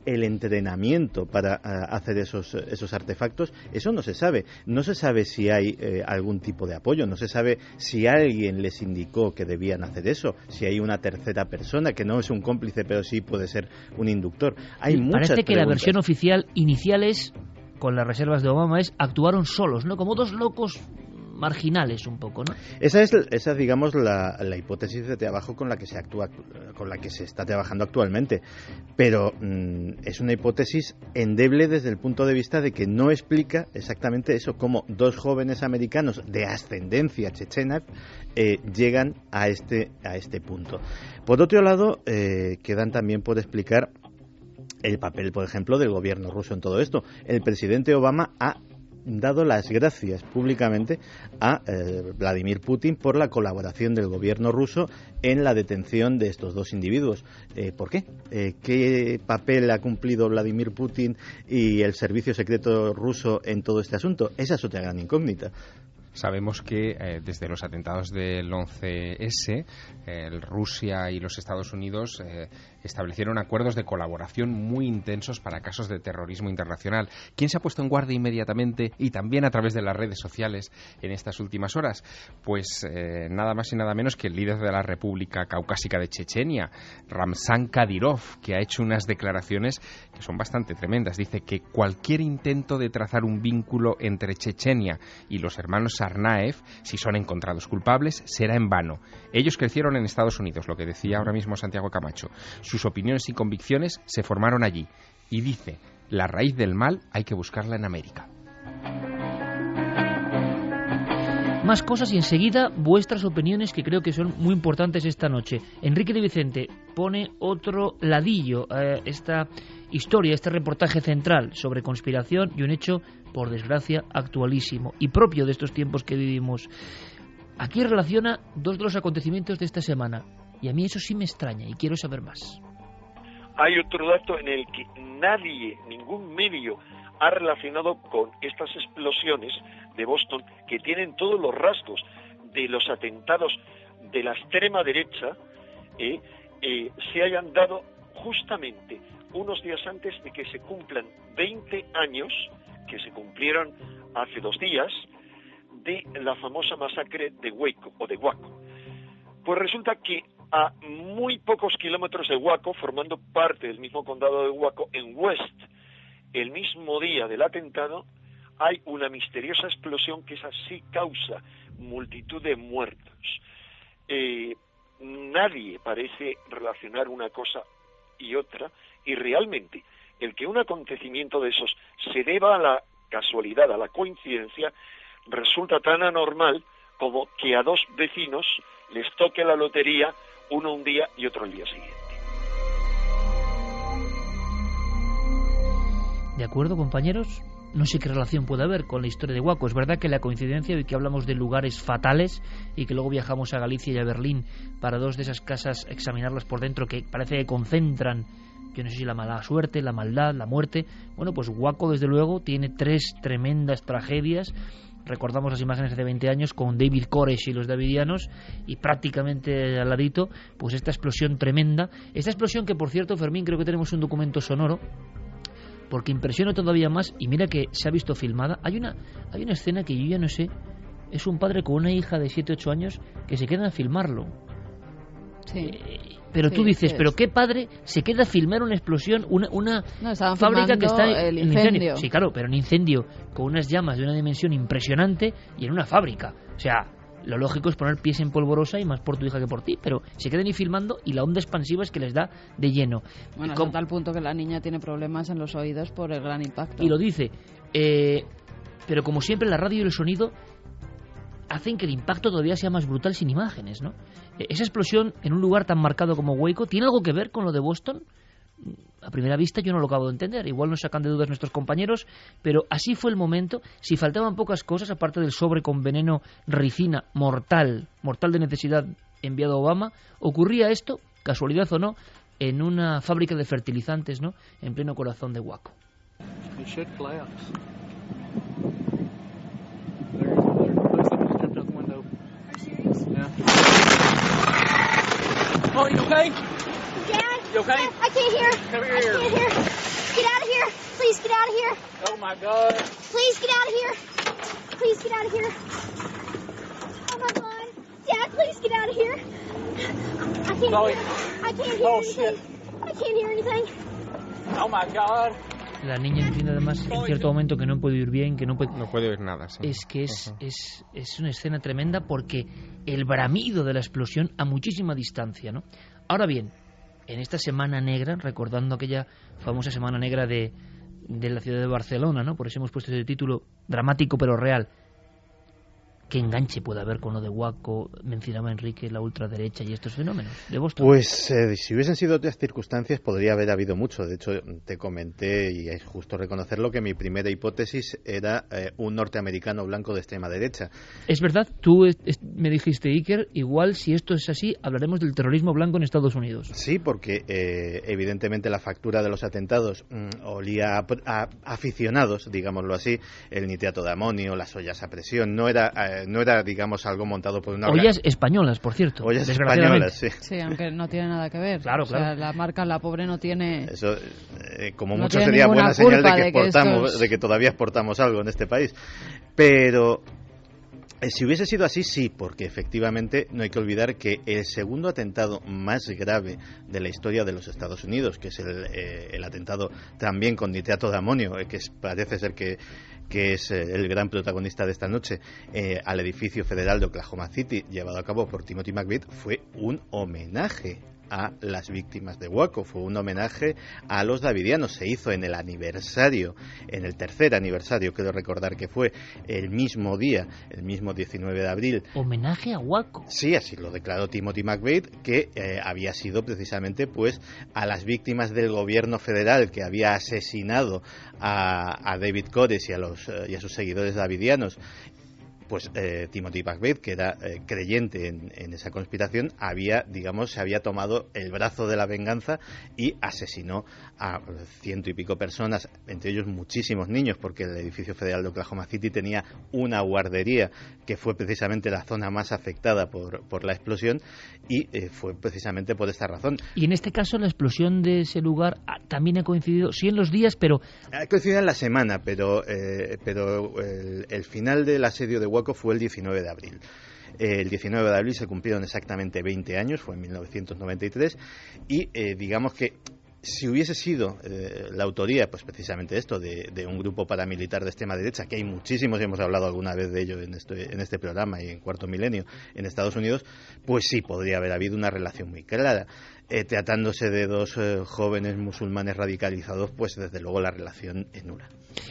el entrenamiento para hacer esos artefactos? Eso no se sabe. No se sabe si hay algún tipo de apoyo, no se sabe si alguien les indicó que debían hacer eso, si hay una tercera persona que no es un cómplice, pero sí puede ser un inductor. Hay muchas Parece que preguntas. la versión oficial inicial es, con las reservas de Obama, es actuaron solos, ¿no? Como dos locos marginales un poco, ¿no? Esa es digamos, la hipótesis de trabajo con la que se está trabajando actualmente. Pero es una hipótesis endeble desde el punto de vista de que no explica exactamente eso, cómo dos jóvenes americanos de ascendencia chechena llegan a este punto. Por otro lado, quedan también por explicar el papel, por ejemplo, del gobierno ruso en todo esto. El presidente Obama ha dado las gracias públicamente a Vladimir Putin por la colaboración del gobierno ruso en la detención de estos dos individuos. ¿Por qué? ¿Qué papel ha cumplido Vladimir Putin y el servicio secreto ruso en todo este asunto? Esa es otra gran incógnita. Sabemos que desde los atentados del 11S, Rusia y los Estados Unidos establecieron acuerdos de colaboración muy intensos para casos de terrorismo internacional. ¿Quién se ha puesto en guardia inmediatamente y también a través de las redes sociales en estas últimas horas? Pues nada más y nada menos que el líder de la República Caucásica de Chechenia, Ramzan Kadyrov, que ha hecho unas declaraciones que son bastante tremendas. Dice que cualquier intento de trazar un vínculo entre Chechenia y los hermanos Tsarnaev, si son encontrados culpables, será en vano. Ellos crecieron en Estados Unidos, lo que decía ahora mismo Santiago Camacho. Sus opiniones y convicciones se formaron allí. Y dice, la raíz del mal hay que buscarla en América. Más cosas y enseguida vuestras opiniones, que creo que son muy importantes esta noche. Enrique de Vicente pone otro ladillo a esta historia, este reportaje central sobre conspiración y un hecho, por desgracia, actualísimo y propio de estos tiempos que vivimos. Aquí relaciona dos de los acontecimientos de esta semana y a mí eso sí me extraña y quiero saber más. Hay otro dato en el que nadie, ningún medio, ha relacionado con estas explosiones de Boston, que tienen todos los rasgos de los atentados de la extrema derecha, se hayan dado justamente unos días antes de que se cumplan 20 años, que se cumplieron hace 2 días, de la famosa masacre de Waco, o de Waco. Pues resulta que a muy pocos kilómetros de Waco, formando parte del mismo condado de Waco, en West, el mismo día del atentado, hay una misteriosa explosión que esa sí causa multitud de muertos. Nadie parece relacionar una cosa y otra, y realmente el que un acontecimiento de esos se deba a la casualidad, a la coincidencia, resulta tan anormal como que a 2 vecinos les toque la lotería, uno un día y otro el día siguiente. ¿De acuerdo, compañeros? No sé qué relación puede haber con la historia de Waco. Es verdad que la coincidencia de que hablamos de lugares fatales y que luego viajamos a Galicia y a Berlín para 2 de esas casas, examinarlas por dentro, que parece que concentran, yo no sé si la mala suerte, la maldad, la muerte. Bueno, pues Waco, desde luego, tiene 3 tremendas tragedias. Recordamos las imágenes de hace 20 años con David Koresh y los davidianos, y prácticamente al ladito, pues esta explosión tremenda. Esta explosión que, por cierto, Fermín, creo que tenemos un documento sonoro, porque impresiona todavía más, y mira que se ha visto filmada. Hay una escena que yo ya no sé, es un padre con una hija de 7-8 años que se quedan a filmarlo. Sí. Pero tú dices, ¿pero qué padre se queda a filmar una explosión, una fábrica que está en incendio? Sí, claro, pero un incendio con unas llamas de una dimensión impresionante y en una fábrica. O sea, lo lógico es poner pies en polvorosa y más por tu hija que por ti, pero se quedan ahí filmando y la onda expansiva es que les da de lleno. Bueno, hasta tal punto que la niña tiene problemas en los oídos por el gran impacto. Y lo dice, pero como siempre la radio y el sonido hacen que el impacto todavía sea más brutal sin imágenes, ¿no? Esa explosión en un lugar tan marcado como Waco, ¿tiene algo que ver con lo de Boston? A primera vista yo no lo acabo de entender, igual nos sacan de dudas nuestros compañeros, pero así fue el momento. Si faltaban pocas cosas, aparte del sobre con veneno ricina mortal de necesidad enviado a Obama, ocurría esto, casualidad o no, en una fábrica de fertilizantes, ¿no?, en pleno corazón de Waco. Oh, you okay? Dad? You okay? I can't hear. Come here. I can't hear. Get out of here. Please get out of here. Oh, my God. Please get out of here. Please get out of here. Oh, my God. Dad, please get out of here. I can't Chloe. hear. I can't hear Oh, anything. shit. I can't hear anything. Oh, my God. La niña entiende además en cierto momento que no puede oír bien, que no puede oír nada. Sí. Es que es una escena tremenda porque el bramido de la explosión a muchísima distancia, ¿no? Ahora bien, en esta Semana Negra, recordando aquella famosa Semana Negra de la ciudad de Barcelona, ¿no? Por eso hemos puesto ese título dramático pero real. ¿Qué enganche puede haber con lo de Waco? Mencionaba Enrique la ultraderecha y estos fenómenos de Boston. Pues si hubiesen sido otras circunstancias podría haber habido mucho. De hecho, te comenté, y es justo reconocerlo, que mi primera hipótesis era un norteamericano blanco de extrema derecha. Es verdad, tú me dijiste, Iker, igual si esto es así, hablaremos del terrorismo blanco en Estados Unidos. Sí, porque evidentemente la factura de los atentados olía a aficionados, digámoslo así, el nitrato de amonio, las ollas a presión, no era, digamos, algo montado por una... Ollas españolas, por cierto. Ollas españolas, sí. Sí, aunque no tiene nada que ver. Claro, claro. O sea, la marca La Pobre no tiene... Eso, como no mucho, sería buena señal de de que todavía exportamos algo en este país. Pero... si hubiese sido así, sí, porque efectivamente no hay que olvidar que el segundo atentado más grave de la historia de los Estados Unidos, que es el atentado también con nitrato de amonio, parece ser que es el gran protagonista de esta noche, al edificio federal de Oklahoma City, llevado a cabo por Timothy McVeigh, fue un homenaje a las víctimas de Waco, fue un homenaje a los davidianos. Se hizo en el tercer aniversario, quiero recordar que fue el mismo día, el mismo 19 de abril. ¿Homenaje a Waco? Sí, así lo declaró Timothy McVeigh, que había sido precisamente pues a las víctimas del gobierno federal que había asesinado a David Koresh y a sus seguidores davidianos. Pues Timothy McVeigh, que era creyente en esa conspiración, se había tomado el brazo de la venganza y asesinó a 100 y pico personas, entre ellos muchísimos niños, porque el edificio federal de Oklahoma City tenía una guardería que fue precisamente la zona más afectada por la explosión, y fue precisamente por esta razón. Y en este caso la explosión de ese lugar también ha coincidido, sí en los días, pero... Ha coincidido en la semana, pero el final del asedio de Waco fue el 19 de abril. El 19 de abril se cumplieron exactamente 20 años, fue en 1993, y digamos que si hubiese sido la autoría, pues precisamente esto, de un grupo paramilitar de extrema derecha, que hay muchísimos y hemos hablado alguna vez de ello en este programa y en Cuarto Milenio en Estados Unidos, pues sí podría haber habido una relación muy clara. Tratándose de dos jóvenes musulmanes radicalizados, pues desde luego la relación es nula.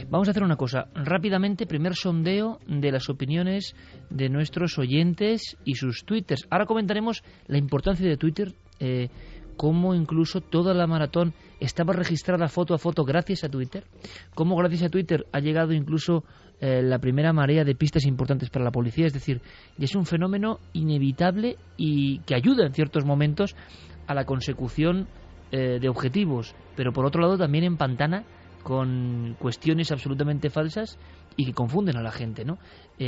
Vamos a hacer una cosa, rápidamente, primer sondeo de las opiniones de nuestros oyentes y sus twitters. Ahora comentaremos la importancia de Twitter, cómo incluso toda la maratón estaba registrada foto a foto gracias a Twitter, cómo gracias a Twitter ha llegado incluso la primera marea de pistas importantes para la policía, es decir, es un fenómeno inevitable y que ayuda en ciertos momentos a la consecución de objetivos, pero por otro lado también empantana con cuestiones absolutamente falsas y que confunden a la gente, ¿no?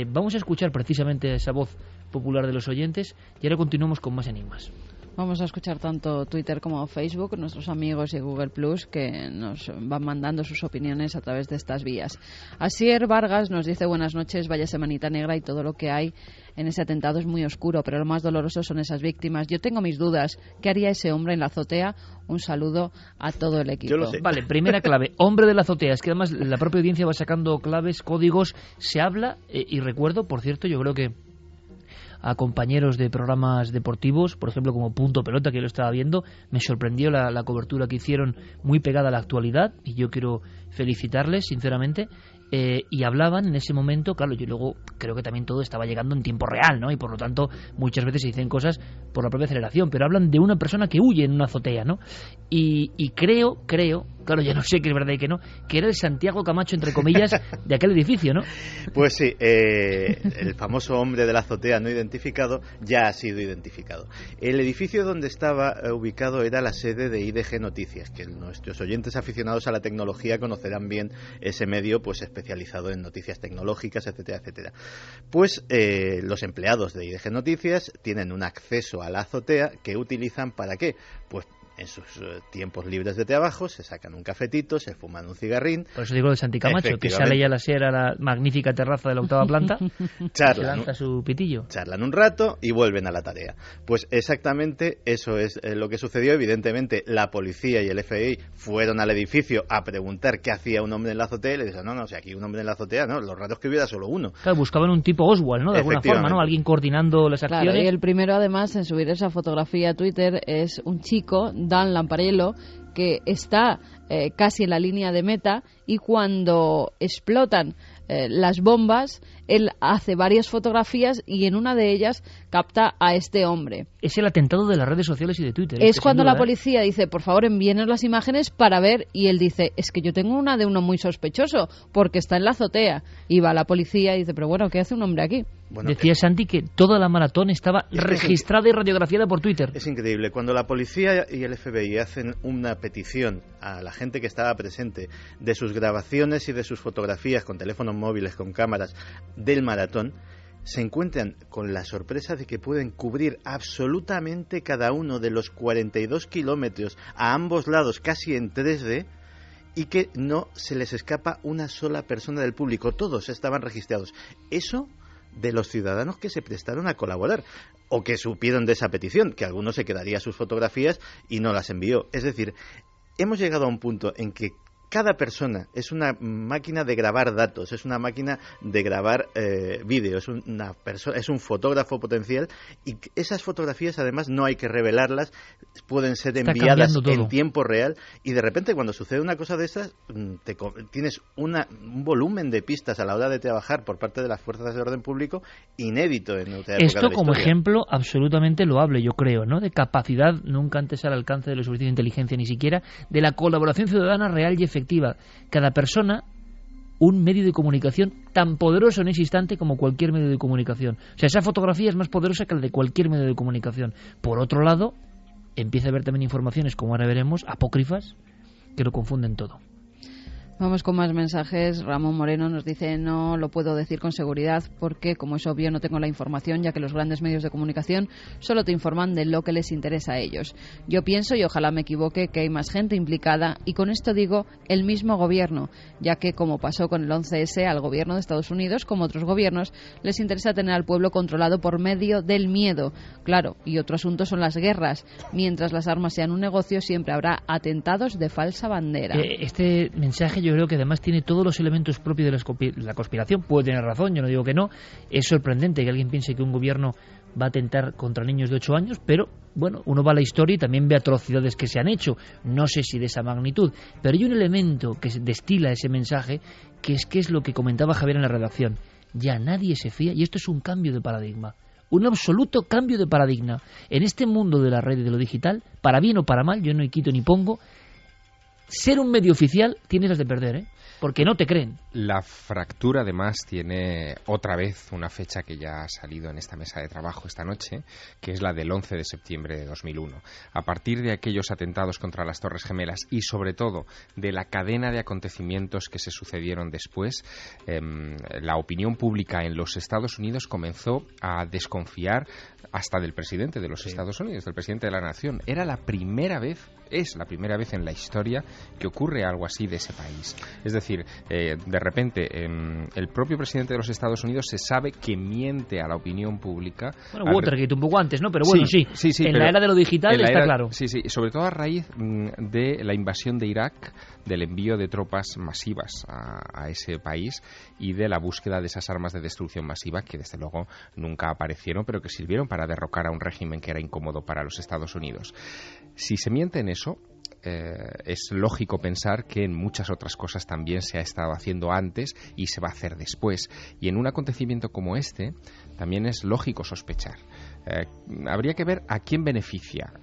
Vamos a escuchar precisamente esa voz popular de los oyentes y ahora continuamos con más enigmas. Vamos a escuchar tanto Twitter como Facebook, nuestros amigos y Google Plus, que nos van mandando sus opiniones a través de estas vías. Asier Vargas nos dice: buenas noches, vaya semanita negra y todo lo que hay en ese atentado es muy oscuro, pero lo más doloroso son esas víctimas. Yo tengo mis dudas. ¿Qué haría ese hombre en la azotea? Un saludo a todo el equipo. Yo lo sé. Vale, primera clave, hombre de la azotea. Es que además la propia audiencia va sacando claves, códigos, se habla, y recuerdo, por cierto, yo creo que a compañeros de programas deportivos, por ejemplo como Punto Pelota, que yo lo estaba viendo, me sorprendió la cobertura que hicieron, muy pegada a la actualidad, y yo quiero felicitarles sinceramente. Y hablaban en ese momento, claro, yo luego creo que también todo estaba llegando en tiempo real, ¿no? Y por lo tanto muchas veces se dicen cosas por la propia aceleración, pero hablan de una persona que huye en una azotea, ¿no? Y creo, claro, ya no sé qué es verdad y qué no, que era el Santiago Camacho, entre comillas, de aquel edificio, ¿no? Pues sí, el famoso hombre de la azotea no identificado ya ha sido identificado. El edificio donde estaba ubicado era la sede de IDG Noticias, que nuestros oyentes aficionados a la tecnología conocerán bien ese medio, pues especializado en noticias tecnológicas, etcétera, etcétera. Pues los empleados de IDG Noticias tienen un acceso a la azotea que utilizan ¿para qué? Pues en sus tiempos libres de trabajo, se sacan un cafetito, se fuman un cigarrín. Por eso digo de Santi Camacho, que sale ya a la magnífica terraza de la 8ª planta, charlan, lanza su pitillo. Charlan un rato y vuelven a la tarea. Pues exactamente eso es lo que sucedió. Evidentemente, la policía y el FBI fueron al edificio a preguntar qué hacía un hombre en la azotea y le dijeron, no, si aquí un hombre en la azotea, no, lo raro es que hubiera solo uno. Claro, buscaban un tipo Oswald, ¿no? De alguna forma, ¿no? Alguien coordinando las acciones. Claro, y el primero, además, en subir esa fotografía a Twitter es un chico, Dan Lamparello, que está casi en la línea de meta, y cuando explotan las bombas, él hace varias fotografías y en una de ellas capta a este hombre. Es el atentado de las redes sociales y de Twitter. Es cuando la policía dice, por favor, envíenos las imágenes para ver, y él dice, es que yo tengo una de uno muy sospechoso, porque está en la azotea. Y va la policía y dice, pero bueno, ¿qué hace un hombre aquí? Bueno, decía Santi que toda la maratón estaba registrada y radiografiada por Twitter. Es increíble. Cuando la policía y el FBI hacen una petición a la gente que estaba presente de sus grabaciones y de sus fotografías con teléfonos móviles, con cámaras del maratón, se encuentran con la sorpresa de que pueden cubrir absolutamente cada uno de los 42 kilómetros a ambos lados, casi en 3D, y que no se les escapa una sola persona del público. Todos estaban registrados. Eso de los ciudadanos que se prestaron a colaborar o que supieron de esa petición, que alguno se quedaría sus fotografías y no las envió. Es decir, hemos llegado a un punto en que cada persona es una máquina de grabar datos, es una máquina de grabar vídeo, es un fotógrafo potencial, y esas fotografías además no hay que revelarlas, pueden ser enviadas en tiempo real, y de repente cuando sucede una cosa de esas tienes un volumen de pistas a la hora de trabajar por parte de las fuerzas de orden público inédito en otra época. Esto como ejemplo absolutamente loable, yo creo, ¿no? De capacidad nunca antes al alcance de los servicios de inteligencia, ni siquiera de la colaboración ciudadana real y efectiva. Cada persona, un medio de comunicación tan poderoso en ese instante como cualquier medio de comunicación. O sea, esa fotografía es más poderosa que la de cualquier medio de comunicación. Por otro lado, empieza a haber también informaciones, como ahora veremos, apócrifas, que lo confunden todo. Vamos con más mensajes. Ramón Moreno nos dice, no lo puedo decir con seguridad porque, como es obvio, no tengo la información, ya que los grandes medios de comunicación solo te informan de lo que les interesa a ellos. Yo pienso, y ojalá me equivoque, que hay más gente implicada, y con esto digo el mismo gobierno, ya que, como pasó con el 11S, al gobierno de Estados Unidos, como otros gobiernos, les interesa tener al pueblo controlado por medio del miedo. Claro, y otro asunto son las guerras. Mientras las armas sean un negocio, siempre habrá atentados de falsa bandera. Este mensaje yo creo que además tiene todos los elementos propios de la conspiración. Puede tener razón, yo no digo que no. Es sorprendente que alguien piense que un gobierno va a atentar contra niños de 8 años, pero bueno, uno va a la historia y también ve atrocidades que se han hecho. No sé si de esa magnitud, pero hay un elemento que destila ese mensaje, que es lo que comentaba Javier en la redacción. Ya nadie se fía, y esto es un cambio de paradigma. Un absoluto cambio de paradigma. En este mundo de la red y de lo digital, para bien o para mal, yo no quito ni pongo, ser un medio oficial tienes las de perder, porque no te creen. La fractura, además, tiene otra vez una fecha que ya ha salido en esta mesa de trabajo esta noche, que es la del 11 de septiembre de 2001. A partir de aquellos atentados contra las Torres Gemelas y, sobre todo, de la cadena de acontecimientos que se sucedieron después, la opinión pública en los Estados Unidos comenzó a desconfiar hasta del presidente de los Estados Unidos, del presidente de la nación. Es la primera vez en la historia que ocurre algo así de ese país. Es decir, de repente, el propio presidente de los Estados Unidos se sabe que miente a la opinión pública. Bueno, Watergate un poco antes, ¿no? Pero bueno, sí. En la era de lo digital está claro. Sí, sobre todo a raíz de la invasión de Irak, del envío de tropas masivas a ese país y de la búsqueda de esas armas de destrucción masiva que, desde luego, nunca aparecieron, pero que sirvieron para derrocar a un régimen que era incómodo para los Estados Unidos. Si se miente en eso, es lógico pensar que en muchas otras cosas también se ha estado haciendo antes y se va a hacer después. Y en un acontecimiento como este, también es lógico sospechar. Habría que ver a quién beneficia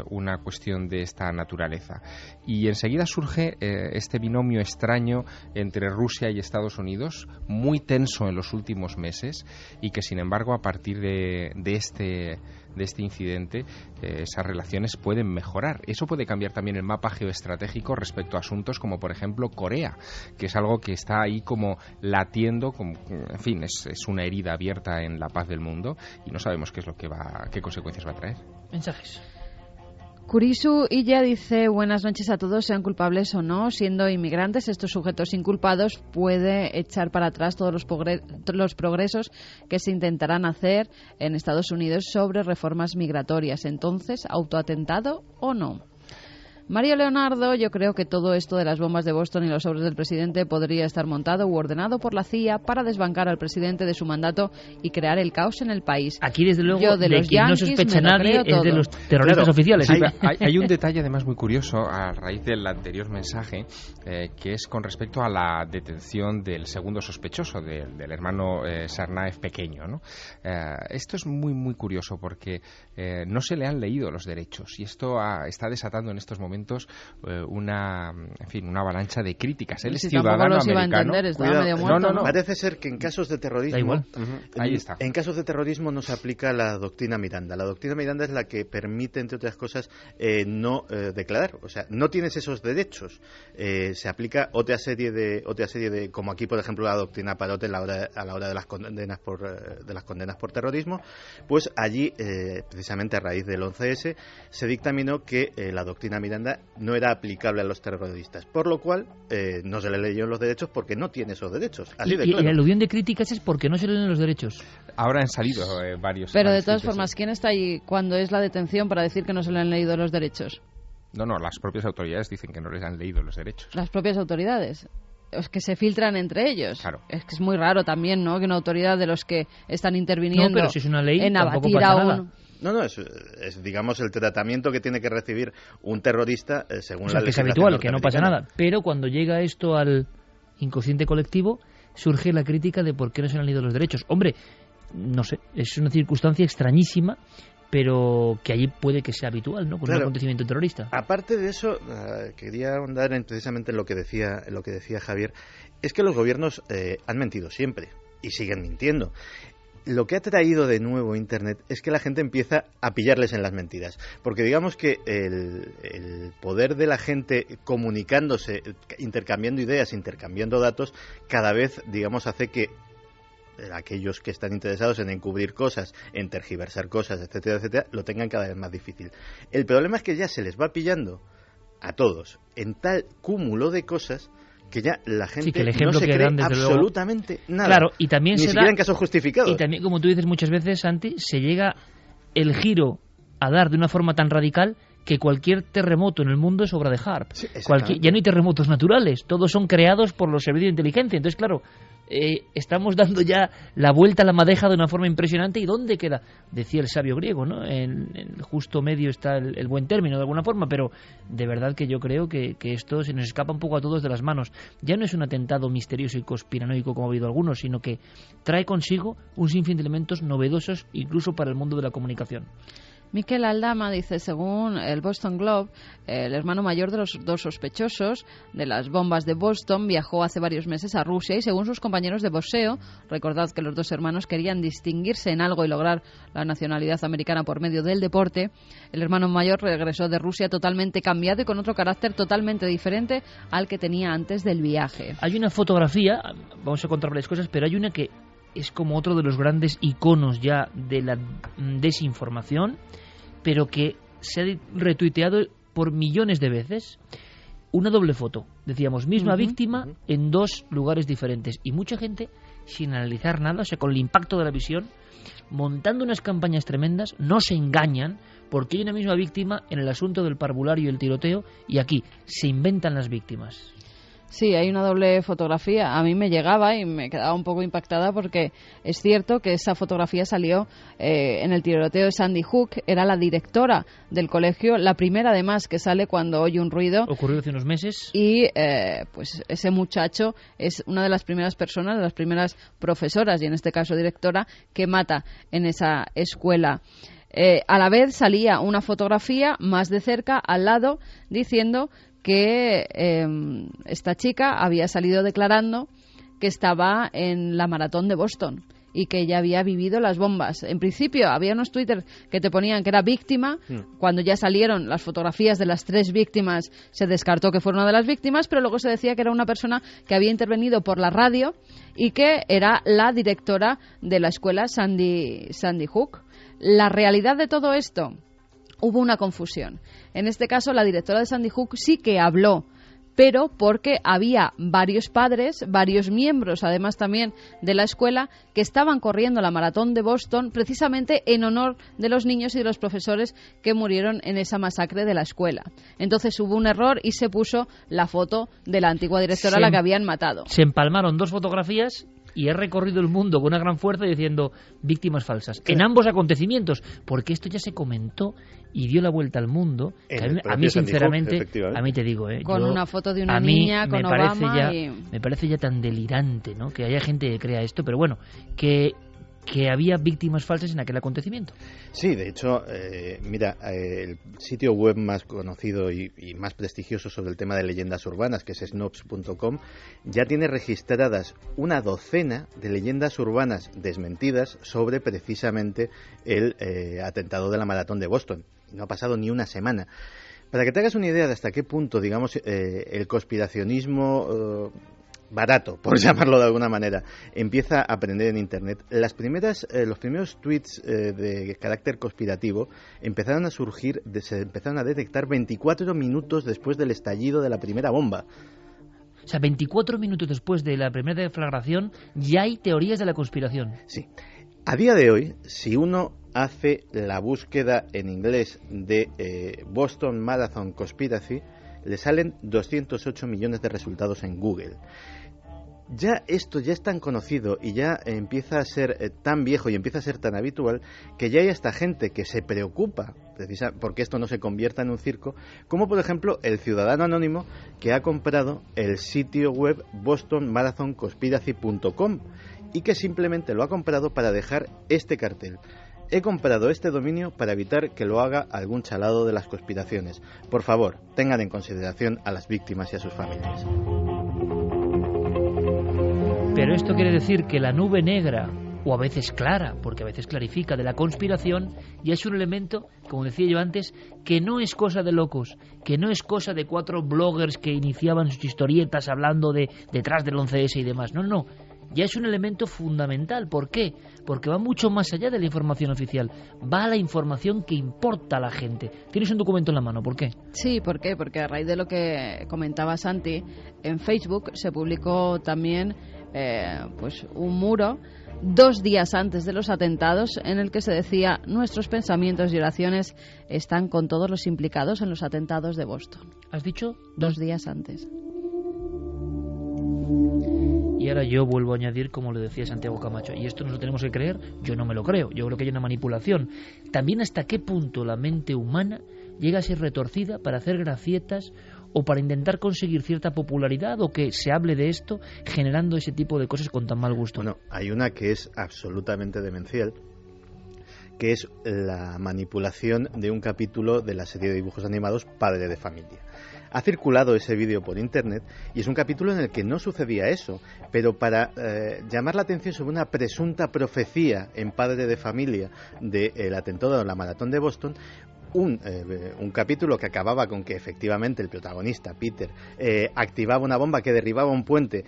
una cuestión de esta naturaleza. Y enseguida surge este binomio extraño entre Rusia y Estados Unidos, muy tenso en los últimos meses, y que, sin embargo, a partir de este incidente, esas relaciones pueden mejorar. Eso puede cambiar también el mapa geoestratégico respecto a asuntos como, por ejemplo, Corea, que es algo que está ahí como latiendo, en fin, es una herida abierta en la paz del mundo, y no sabemos qué consecuencias va a traer. Mensajes. Kurisu Illa dice: buenas noches a todos, sean culpables o no, siendo inmigrantes, estos sujetos inculpados puede echar para atrás todos los progresos que se intentarán hacer en Estados Unidos sobre reformas migratorias. Entonces, ¿autoatentado o no? Mario Leonardo: yo creo que todo esto de las bombas de Boston y los sobres del presidente podría estar montado u ordenado por la CIA para desbancar al presidente de su mandato y crear el caos en el país. Aquí, desde luego, yo de los quien no Yankees sospecha nadie es de los terroristas oficiales. Sí, hay un detalle además muy curioso a raíz del anterior mensaje, que es con respecto a la detención del segundo sospechoso, del hermano Tsarnaev pequeño, ¿no? Esto es muy, muy curioso porque no se le han leído los derechos y esto está desatando en estos momentos una avalancha de críticas. Él es ciudadano americano. No. Parece ser que en casos de terrorismo, ahí está. En casos de terrorismo no se aplica la doctrina Miranda. La doctrina Miranda es la que permite, entre otras cosas, no declarar. O sea, no tienes esos derechos. Se aplica otra serie de, como aquí, por ejemplo, la doctrina Parot a la hora de las condenas por terrorismo. Pues allí, precisamente a raíz del 11S, se dictaminó que la doctrina Miranda no era aplicable a los terroristas, por lo cual no se le leyeron los derechos porque no tiene esos derechos. Así de claro. Y el aluvión de críticas es porque no se le leen los derechos. Ahora han salido varios. Pero de todas formas, ¿quién está ahí cuando es la detención para decir que no se le han leído los derechos? No, las propias autoridades dicen que no les han leído los derechos. Las propias autoridades. Es que se filtran entre ellos. Claro. Es que es muy raro también, ¿no?, que una autoridad de los que están interviniendo pero si es una ley, en abatir pasa a un... nada. No, es digamos el tratamiento que tiene que recibir un terrorista según la que es habitual, que no pasa nada. Pero cuando llega esto al inconsciente colectivo, surge la crítica de por qué no se han leído los derechos. Hombre, no sé, es una circunstancia extrañísima, pero que allí puede que sea habitual, ¿no?, con un acontecimiento terrorista. Aparte de eso, quería ahondar precisamente en lo que decía Javier, es que los gobiernos han mentido siempre y siguen mintiendo. Lo que ha traído de nuevo Internet es que la gente empieza a pillarles en las mentiras, porque digamos que el poder de la gente comunicándose, intercambiando ideas, intercambiando datos, cada vez, digamos, hace que aquellos que están interesados en encubrir cosas, en tergiversar cosas, etcétera, etcétera, lo tengan cada vez más difícil. El problema es que ya se les va pillando a todos en tal cúmulo de cosas que ya la gente no se cree absolutamente nada. Claro, y también ni siquiera en casos justificados. Y también, como tú dices muchas veces, Santi, se llega el giro a dar de una forma tan radical que cualquier terremoto en el mundo es obra de Harp. Sí, ya no hay terremotos naturales, todos son creados por los servicios de inteligencia. Entonces, claro, estamos dando ya la vuelta a la madeja de una forma impresionante. ¿Y dónde queda? Decía el sabio griego, ¿no? En el justo medio está el buen término, de alguna forma, pero de verdad que yo creo que esto se nos escapa un poco a todos de las manos. Ya no es un atentado misterioso y conspiranoico como ha habido algunos, sino que trae consigo un sinfín de elementos novedosos incluso para el mundo de la comunicación. Miquel Aldama dice: según el Boston Globe, el hermano mayor de los dos sospechosos de las bombas de Boston viajó hace varios meses a Rusia y, según sus compañeros de boxeo, recordad que los dos hermanos querían distinguirse en algo y lograr la nacionalidad americana por medio del deporte, el hermano mayor regresó de Rusia totalmente cambiado y con otro carácter totalmente diferente al que tenía antes del viaje. Hay una fotografía, vamos a contar varias cosas, pero hay una que es como otro de los grandes iconos ya de la desinformación, pero que se ha retuiteado por millones de veces. Una doble foto, decíamos, misma víctima en dos lugares diferentes. Y mucha gente, sin analizar nada, o sea, con el impacto de la visión, montando unas campañas tremendas, no se engañan, porque hay una misma víctima en el asunto del parvulario y el tiroteo, y aquí se inventan las víctimas. Sí, hay una doble fotografía. A mí me llegaba y me quedaba un poco impactada porque es cierto que esa fotografía salió en el tiroteo de Sandy Hook. Era la directora del colegio, la primera además que sale cuando oye un ruido. Ocurrió hace unos meses. Y pues ese muchacho es una de las primeras personas, de las primeras profesoras y en este caso directora, que mata en esa escuela. A la vez salía una fotografía más de cerca al lado diciendo que esta chica había salido declarando que estaba en la maratón de Boston y que ella había vivido las bombas. En principio había unos Twitter que te ponían que era víctima. Cuando ya salieron las fotografías de las 3 víctimas se descartó que fuera una de las víctimas, pero luego se decía que era una persona que había intervenido por la radio y que era la directora de la escuela Sandy Hook. La realidad de todo esto, hubo una confusión. En este caso, la directora de Sandy Hook sí que habló, pero porque había varios padres, varios miembros, además también de la escuela, que estaban corriendo la maratón de Boston precisamente en honor de los niños y de los profesores que murieron en esa masacre de la escuela. Entonces hubo un error y se puso la foto de la antigua directora a la que habían matado. Se empalmaron dos fotografías y he recorrido el mundo con una gran fuerza diciendo víctimas falsas. En ambos acontecimientos, porque esto ya se comentó y dio la vuelta al mundo. Que a mí sinceramente, a mí te digo, con una foto de una niña con Obama me parece ya tan delirante, ¿no?, que haya gente que crea esto, pero bueno, que había víctimas falsas en aquel acontecimiento. Sí, de hecho, mira, el sitio web más conocido y más prestigioso sobre el tema de leyendas urbanas, que es snopes.com, ya tiene registradas una docena de leyendas urbanas desmentidas sobre precisamente el atentado de la maratón de Boston. No ha pasado ni una semana. Para que te hagas una idea de hasta qué punto, digamos, el conspiracionismo barato, por llamarlo de alguna manera, empieza a aprender en Internet. Los primeros tweets de carácter conspirativo empezaron a surgir, se empezaron a detectar 24 minutos después del estallido de la primera bomba. O sea, 24 minutos después de la primera deflagración ya hay teorías de la conspiración. Sí. A día de hoy, si uno hace la búsqueda en inglés de Boston Marathon Conspiracy, le salen 208 millones de resultados en Google. Ya esto ya es tan conocido y ya empieza a ser tan viejo y empieza a ser tan habitual que ya hay hasta gente que se preocupa porque esto no se convierta en un circo, como por ejemplo el ciudadano anónimo que ha comprado el sitio web bostonmarathonconspiracy.com y que simplemente lo ha comprado para dejar este cartel: he comprado este dominio para evitar que lo haga algún chalado de las conspiraciones. Por favor, tengan en consideración a las víctimas y a sus familias. Pero esto quiere decir que la nube negra, o a veces clara, porque a veces clarifica, de la conspiración, ya es un elemento, como decía yo antes, que no es cosa de locos, que no es cosa de 4 bloggers que iniciaban sus historietas hablando de detrás del 11S y demás. No, no. Ya es un elemento fundamental. ¿Por qué? Porque va mucho más allá de la información oficial. Va a la información que importa a la gente. Tienes un documento en la mano. ¿Por qué? Sí, ¿por qué? Porque a raíz de lo que comentaba Santi, en Facebook se publicó también pues un muro 2 días antes de los atentados en el que se decía: nuestros pensamientos y oraciones están con todos los implicados en los atentados de Boston. ¿Has dicho? 2 días antes. Y ahora yo vuelvo a añadir, como le decía Santiago Camacho, y esto nos lo tenemos que creer, yo no me lo creo, yo creo que hay una manipulación. También hasta qué punto la mente humana llega a ser retorcida para hacer gracietas o para intentar conseguir cierta popularidad o que se hable de esto generando ese tipo de cosas con tan mal gusto. Bueno, hay una que es absolutamente demencial, que es la manipulación de un capítulo de la serie de dibujos animados Padre de Familia. Ha circulado ese vídeo por internet y es un capítulo en el que no sucedía eso, pero para llamar la atención sobre una presunta profecía en Padre de Familia del atentado de la maratón de Boston, un capítulo que acababa con que efectivamente el protagonista, Peter, activaba una bomba que derribaba un puente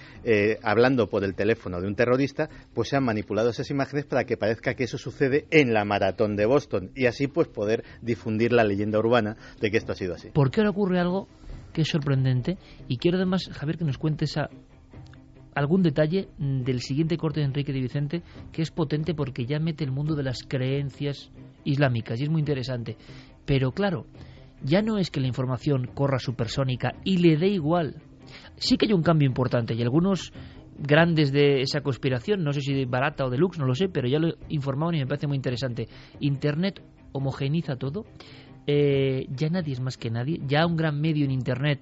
hablando por el teléfono de un terrorista, pues se han manipulado esas imágenes para que parezca que eso sucede en la maratón de Boston y así pues poder difundir la leyenda urbana de que esto ha sido así. ¿Por qué ahora ocurre algo que es sorprendente? Y quiero además, Javier, que nos cuentes algún detalle del siguiente corte de Enrique de Vicente, que es potente porque ya mete el mundo de las creencias islámicas y es muy interesante. Pero claro, ya no es que la información corra supersónica y le dé igual. Sí que hay un cambio importante y algunos grandes de esa conspiración, no sé si de barata o deluxe, no lo sé, pero ya lo informaban y me parece muy interesante. Internet homogeneiza todo, ya nadie es más que nadie, ya un gran medio en Internet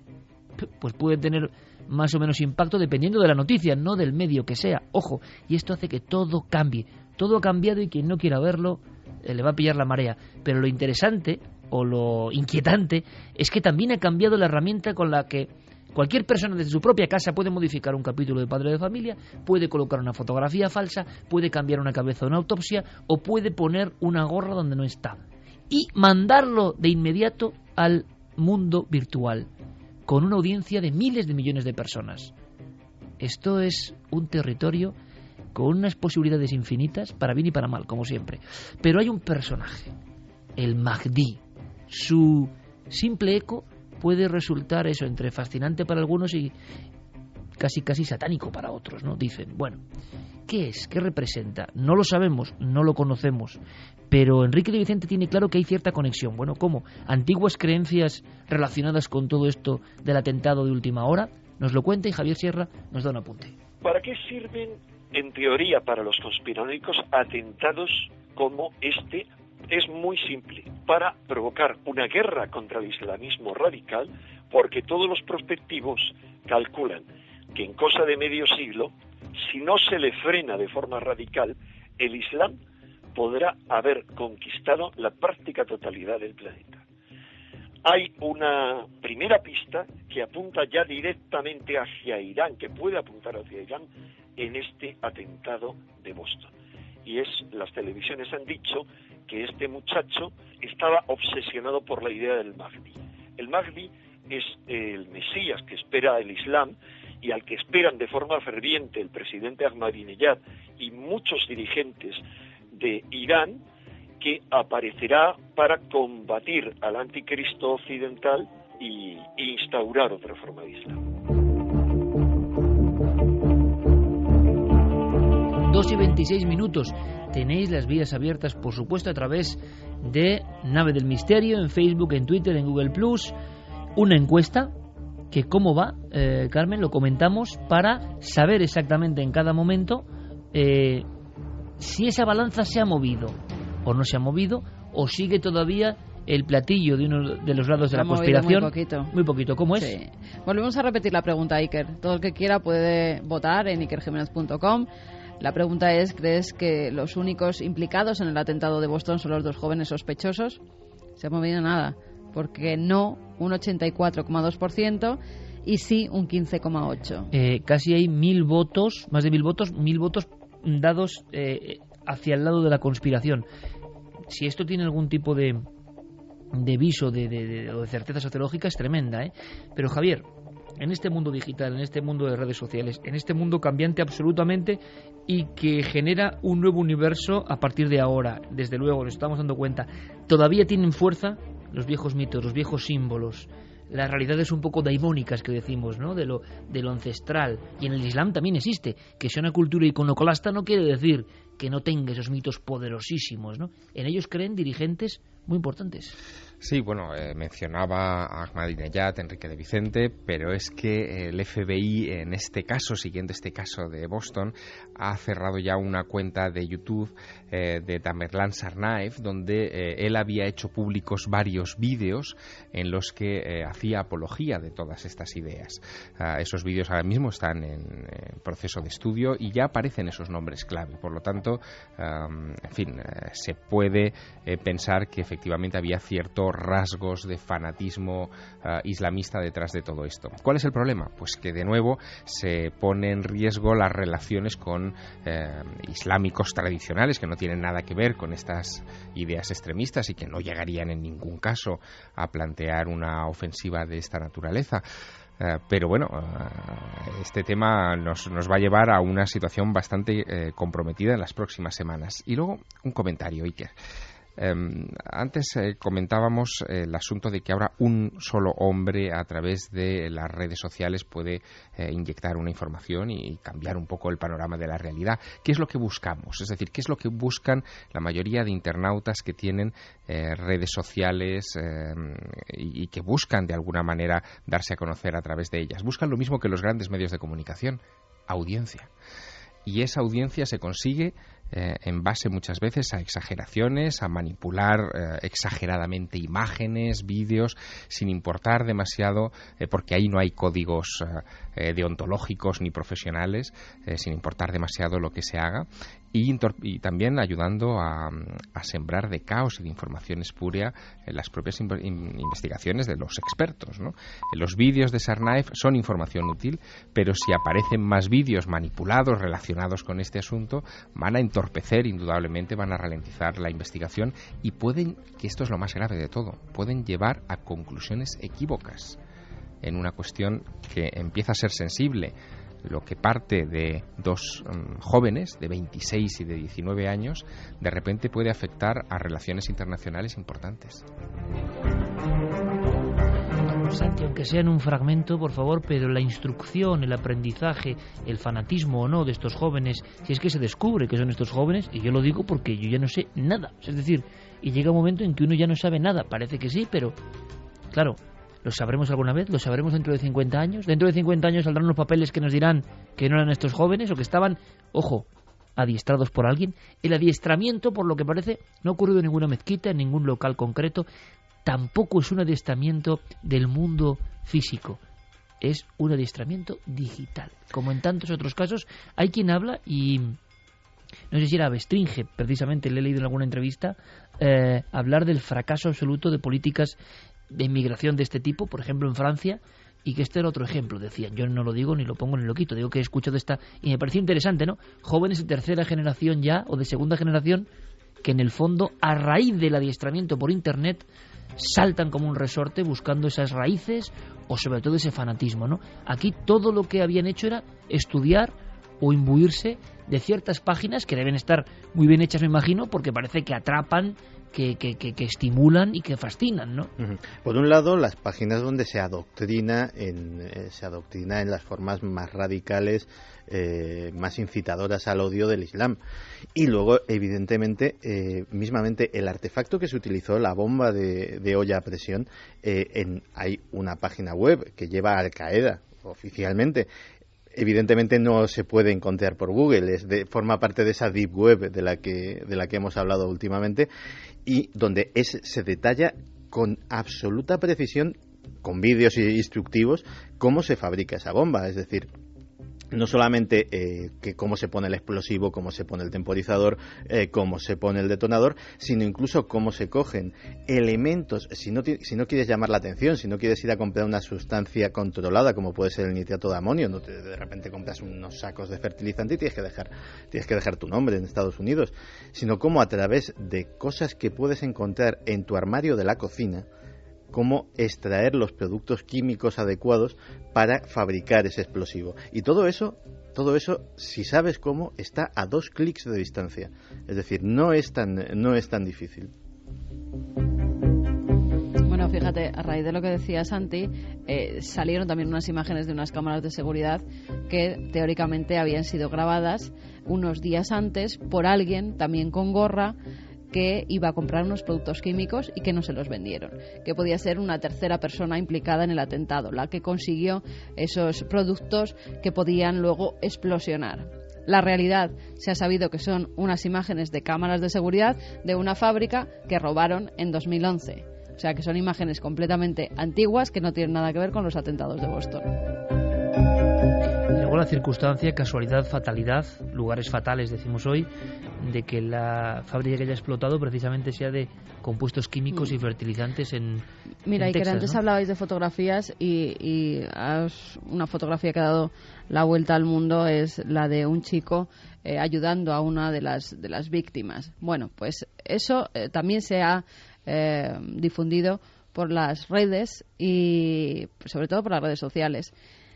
pues puede tener más o menos impacto dependiendo de la noticia, no del medio que sea. Ojo, y esto hace que todo cambie. Todo ha cambiado y quien no quiera verlo le va a pillar la marea. Pero lo interesante o lo inquietante es que también ha cambiado la herramienta con la que cualquier persona desde su propia casa puede modificar un capítulo de Padre de Familia, puede colocar una fotografía falsa, puede cambiar una cabeza de una autopsia o puede poner una gorra donde no está y mandarlo de inmediato al mundo virtual con una audiencia de miles de millones de personas. Esto es un territorio con unas posibilidades infinitas, para bien y para mal, como siempre. Pero hay un personaje, el Mahdi, su simple eco puede resultar eso, entre fascinante para algunos y casi satánico para otros, ¿no? Dicen, bueno, ¿qué es? ¿Qué representa? No lo sabemos, no lo conocemos, pero Enrique de Vicente tiene claro que hay cierta conexión. Bueno, ¿cómo? ¿Antiguas creencias relacionadas con todo esto del atentado de última hora? Nos lo cuenta y Javier Sierra nos da un apunte. ¿Para qué sirven, en teoría, para los conspiranoicos atentados como este? Es muy simple, para provocar una guerra contra el islamismo radical, porque todos los prospectivos calculan que en cosa de medio siglo, si no se le frena de forma radical, el Islam podrá haber conquistado la práctica totalidad del planeta. Hay una primera pista que apunta ya directamente hacia Irán, que puede apuntar hacia Irán en este atentado de Boston. Y las televisiones han dicho que este muchacho estaba obsesionado por la idea del Mahdi. El Mahdi es el Mesías que espera el Islam y al que esperan de forma ferviente el presidente Ahmadinejad y muchos dirigentes de Irán, que aparecerá para combatir al anticristo occidental y instaurar otra forma de Islam. 2:26. Tenéis las vías abiertas, por supuesto, a través de Nave del Misterio, en Facebook, en Twitter, en Google+. Una encuesta que, ¿cómo va, Carmen? Lo comentamos para saber exactamente en cada momento si esa balanza se ha movido o no se ha movido, o sigue todavía el platillo de uno de los lados de la conspiración. Muy poquito. ¿Cómo es? Sí. Volvemos a repetir la pregunta, Iker. Todo el que quiera puede votar en ikerjimenez.com. La pregunta es, ¿crees que los únicos implicados en el atentado de Boston son los dos jóvenes sospechosos? Se ha movido nada, porque no un 84,2% y sí un 15,8%. Casi hay 1.000 votos, más de 1.000 votos dados hacia el lado de la conspiración. Si esto tiene algún tipo de viso o de certeza sociológica, es tremenda, ¿eh? Pero Javier, en este mundo digital, en este mundo de redes sociales, en este mundo cambiante absolutamente y que genera un nuevo universo a partir de ahora, desde luego, nos estamos dando cuenta, todavía tienen fuerza los viejos mitos, los viejos símbolos, las realidades un poco daimónicas que decimos, ¿no? De lo ancestral. Y en el Islam también existe. Que sea una cultura iconoclasta no quiere decir que no tenga esos mitos poderosísimos, ¿no? En ellos creen dirigentes muy importantes. Sí, bueno, mencionaba a Ahmadinejad, Enrique de Vicente, pero es que el FBI en este caso, siguiendo este caso de Boston, ha cerrado ya una cuenta de YouTube de Tamerlan Tsarnaev, donde él había hecho públicos varios vídeos en los que hacía apología de todas estas ideas. Esos vídeos ahora mismo están en proceso de estudio y ya aparecen esos nombres clave. Por lo tanto, en fin, se puede pensar que efectivamente había ciertos rasgos de fanatismo islamista detrás de todo esto. ¿Cuál es el problema? Pues que de nuevo se pone en riesgo las relaciones con islámicos tradicionales que no tienen nada que ver con estas ideas extremistas y que no llegarían en ningún caso a plantear una ofensiva de esta naturaleza. Pero bueno, este tema nos va a llevar a una situación bastante comprometida en las próximas semanas. Y luego un comentario, Iker. Antes comentábamos el asunto de que ahora un solo hombre a través de las redes sociales puede inyectar una información y cambiar un poco el panorama de la realidad. ¿Qué es lo que buscamos? Es decir, ¿qué es lo que buscan la mayoría de internautas que tienen redes sociales y que buscan de alguna manera darse a conocer a través de ellas? Buscan lo mismo que los grandes medios de comunicación: audiencia. Y esa audiencia se consigue en base muchas veces a exageraciones, a manipular exageradamente imágenes, vídeos, sin importar demasiado, porque ahí no hay códigos deontológicos ni profesionales, sin importar demasiado lo que se haga, y también ayudando a sembrar de caos y de información espuria en las propias investigaciones de los expertos, ¿no? Los vídeos de Tsarnaev son información útil, pero si aparecen más vídeos manipulados relacionados con este asunto, van a entorpecer indudablemente, van a ralentizar la investigación y pueden, que esto es lo más grave de todo, pueden llevar a conclusiones equívocas en una cuestión que empieza a ser sensible. lo que parte de dos jóvenes de 26 y de 19 años, de repente puede afectar a relaciones internacionales importantes. Santi, aunque sea en un fragmento, por favor, pero la instrucción, el aprendizaje, el fanatismo o no de estos jóvenes, si es que se descubre que son estos jóvenes, y yo lo digo porque yo ya no sé nada, es decir, y llega un momento en que uno ya no sabe nada, parece que sí, pero claro, ¿lo sabremos alguna vez? ¿Lo sabremos dentro de 50 años? ¿Dentro de 50 años saldrán los papeles que nos dirán que no eran estos jóvenes o que estaban, ojo, adiestrados por alguien? El adiestramiento, por lo que parece, no ha ocurrido en ninguna mezquita, en ningún local concreto. Tampoco es un adiestramiento del mundo físico, es un adiestramiento digital. Como en tantos otros casos, hay quien habla, y no sé si era Bestringe, precisamente le he leído en alguna entrevista, hablar del fracaso absoluto de políticas de inmigración de este tipo, por ejemplo en Francia, y que este era otro ejemplo, decían. Yo no lo digo ni lo pongo ni lo quito, digo que he escuchado esta, y me pareció interesante, ¿no? Jóvenes de tercera generación ya, o de segunda generación, que en el fondo, a raíz del adiestramiento por Internet, saltan como un resorte buscando esas raíces o sobre todo ese fanatismo, ¿no? Aquí todo lo que habían hecho era estudiar o imbuirse de ciertas páginas que deben estar muy bien hechas, me imagino, porque parece que atrapan, que estimulan y que fascinan, ¿no? Por un lado, las páginas donde se adoctrina en las formas más radicales, más incitadoras al odio del Islam. Y luego, evidentemente, mismamente el artefacto que se utilizó, la bomba de olla a presión, hay una página web que lleva a Al-Qaeda oficialmente. Evidentemente no se puede encontrar por Google, forma parte de esa deep web de la que hemos hablado últimamente, y donde se detalla con absoluta precisión, con vídeos instructivos, cómo se fabrica esa bomba. Es decir, no solamente que cómo se pone el explosivo, cómo se pone el temporizador, cómo se pone el detonador, sino incluso cómo se cogen elementos. Si no quieres llamar la atención, si no quieres ir a comprar una sustancia controlada, como puede ser el nitrato de amonio, no de repente compras unos sacos de fertilizante y tienes que dejar tu nombre en Estados Unidos, sino cómo a través de cosas que puedes encontrar en tu armario de la cocina, cómo extraer los productos químicos adecuados para fabricar ese explosivo. Y todo eso, si sabes cómo, está a 2 clics de distancia. Es decir, no es tan difícil. Bueno, fíjate, a raíz de lo que decía Santi, salieron también unas imágenes de unas cámaras de seguridad que teóricamente habían sido grabadas unos días antes por alguien, también con gorra, que iba a comprar unos productos químicos y que no se los vendieron, que podía ser una tercera persona implicada en el atentado, la que consiguió esos productos que podían luego explosionar. La realidad, se ha sabido que son unas imágenes de cámaras de seguridad de una fábrica que robaron en 2011. O sea, que son imágenes completamente antiguas que no tienen nada que ver con los atentados de Boston. Luego la circunstancia, casualidad, fatalidad, lugares fatales decimos hoy, de que la fábrica que haya explotado precisamente sea de compuestos químicos y fertilizantes en Mira, en y Texas, que antes ¿no? hablabais de fotografías y una fotografía que ha dado la vuelta al mundo es la de un chico ayudando a una de las víctimas. Bueno, pues eso también se ha difundido por las redes y sobre todo por las redes sociales,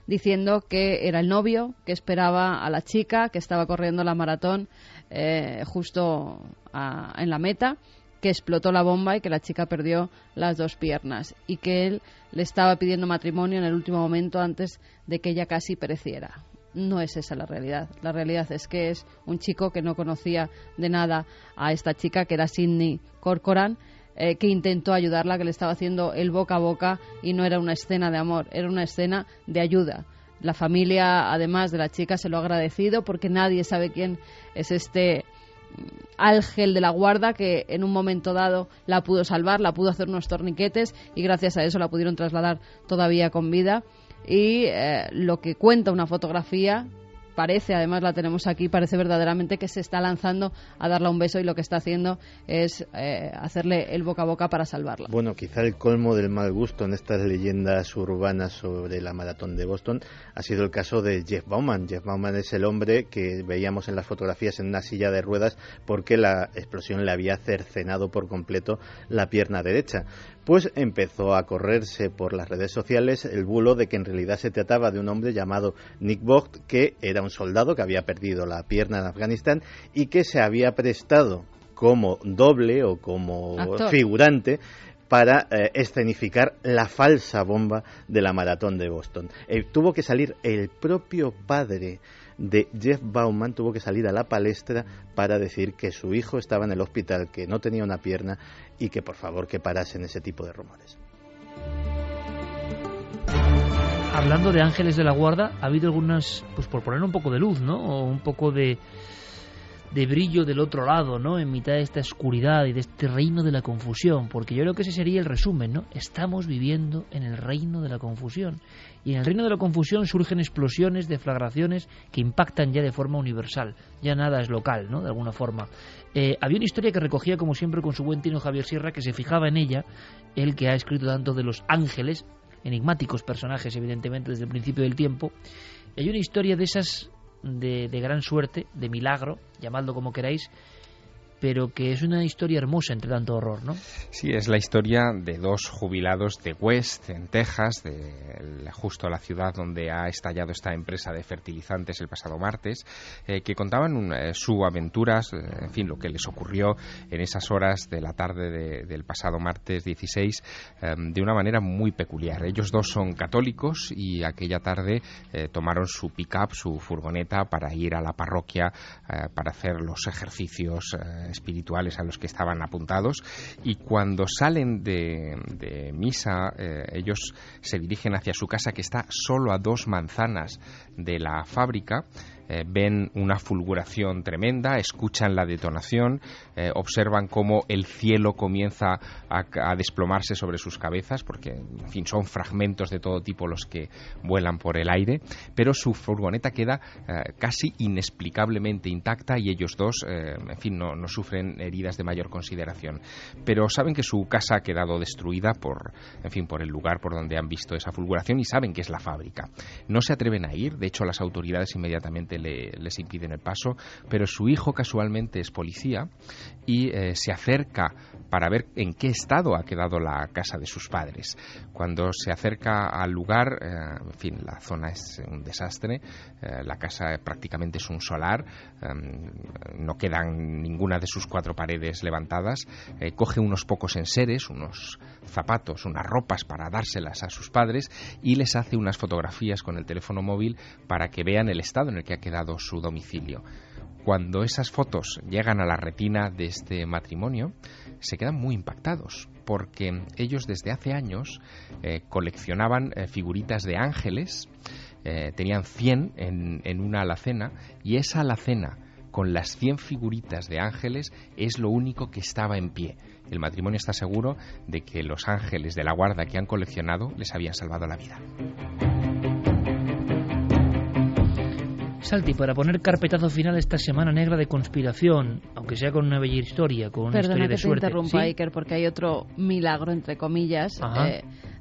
diciendo que era el novio que esperaba a la chica que estaba corriendo la maratón justo en la meta, que explotó la bomba y que la chica perdió las 2 piernas y que él le estaba pidiendo matrimonio en el último momento antes de que ella casi pereciera. No es esa la realidad. La realidad es que es un chico que no conocía de nada a esta chica, que era Sidney Corcoran, que intentó ayudarla, que le estaba haciendo el boca a boca, y no era una escena de amor, era una escena de ayuda. La familia, además de la chica, se lo ha agradecido porque nadie sabe quién es este ángel de la guarda que en un momento dado la pudo salvar, la pudo hacer unos torniquetes y gracias a eso la pudieron trasladar todavía con vida. Y lo que cuenta una fotografía parece, además la tenemos aquí, parece verdaderamente que se está lanzando a darle un beso y lo que está haciendo es hacerle el boca a boca para salvarla. Bueno, quizá el colmo del mal gusto en estas leyendas urbanas sobre la maratón de Boston ha sido el caso de Jeff Bauman. Jeff Bauman es el hombre que veíamos en las fotografías en una silla de ruedas porque la explosión le había cercenado por completo la pierna derecha. Después empezó a correrse por las redes sociales el bulo de que en realidad se trataba de un hombre llamado Nick Vogt, que era un soldado que había perdido la pierna en Afganistán y que se había prestado como doble o como actor, figurante para escenificar la falsa bomba de la maratón de Boston. Tuvo que salir el propio padre de Jeff Bauman, tuvo que salir a la palestra para decir que su hijo estaba en el hospital, que no tenía una pierna y que por favor que parasen ese tipo de rumores. Hablando de ángeles de la guarda, ha habido algunas, pues por poner un poco de luz, ¿no? O un poco de brillo del otro lado, ¿no? En mitad de esta oscuridad y de este reino de la confusión, porque yo creo que ese sería el resumen, ¿no? Estamos viviendo en el reino de la confusión, y en el reino de la confusión surgen explosiones, deflagraciones que impactan ya de forma universal, ya nada es local, ¿no? De alguna forma. Había una historia que recogía, como siempre, con su buen tino Javier Sierra, que se fijaba en ella, él que ha escrito tanto de los ángeles, enigmáticos personajes, evidentemente, desde el principio del tiempo. Hay una historia de esas de gran suerte, de milagro, llamadlo como queráis, pero que es una historia hermosa entre tanto horror, ¿no? Sí, es la historia de dos jubilados de West, en Texas, justo la ciudad donde ha estallado esta empresa de fertilizantes el pasado martes, que contaban sus aventuras, en fin, lo que les ocurrió en esas horas de la tarde del pasado martes 16, de una manera muy peculiar. Ellos dos son católicos y aquella tarde tomaron su pick-up, su furgoneta, para ir a la parroquia para hacer los ejercicios espirituales a los que estaban apuntados, y cuando salen de misa ellos se dirigen hacia su casa, que está solo a 2 manzanas de la fábrica. Ven una fulguración tremenda, escuchan la detonación, observan cómo el cielo comienza a desplomarse sobre sus cabezas, porque, en fin, son fragmentos de todo tipo los que vuelan por el aire, pero su furgoneta queda casi inexplicablemente intacta y ellos dos, en fin, no sufren heridas de mayor consideración. Pero saben que su casa ha quedado destruida por el lugar por donde han visto esa fulguración, y saben que es la fábrica. No se atreven a ir, de hecho las autoridades inmediatamente les impiden el paso, pero su hijo casualmente es policía y se acerca para ver en qué estado ha quedado la casa de sus padres. Cuando se acerca al lugar, en fin, la zona es un desastre, la casa prácticamente es un solar, no quedan ninguna de sus 4 paredes levantadas, coge unos pocos enseres, unos zapatos, unas ropas para dárselas a sus padres y les hace unas fotografías con el teléfono móvil para que vean el estado en el que ha quedado su domicilio. Cuando esas fotos llegan a la retina de este matrimonio, se quedan muy impactados, porque ellos desde hace años coleccionaban figuritas de ángeles, tenían 100 en una alacena, y esa alacena con las 100 figuritas de ángeles es lo único que estaba en pie. El matrimonio está seguro de que los ángeles de la guarda que han coleccionado les habían salvado la vida. Salti, para poner carpetazo final a esta semana negra de conspiración, aunque sea con una bella historia, con una historia de suerte. Perdona que te interrumpa, ¿sí? Iker, porque hay otro milagro, entre comillas,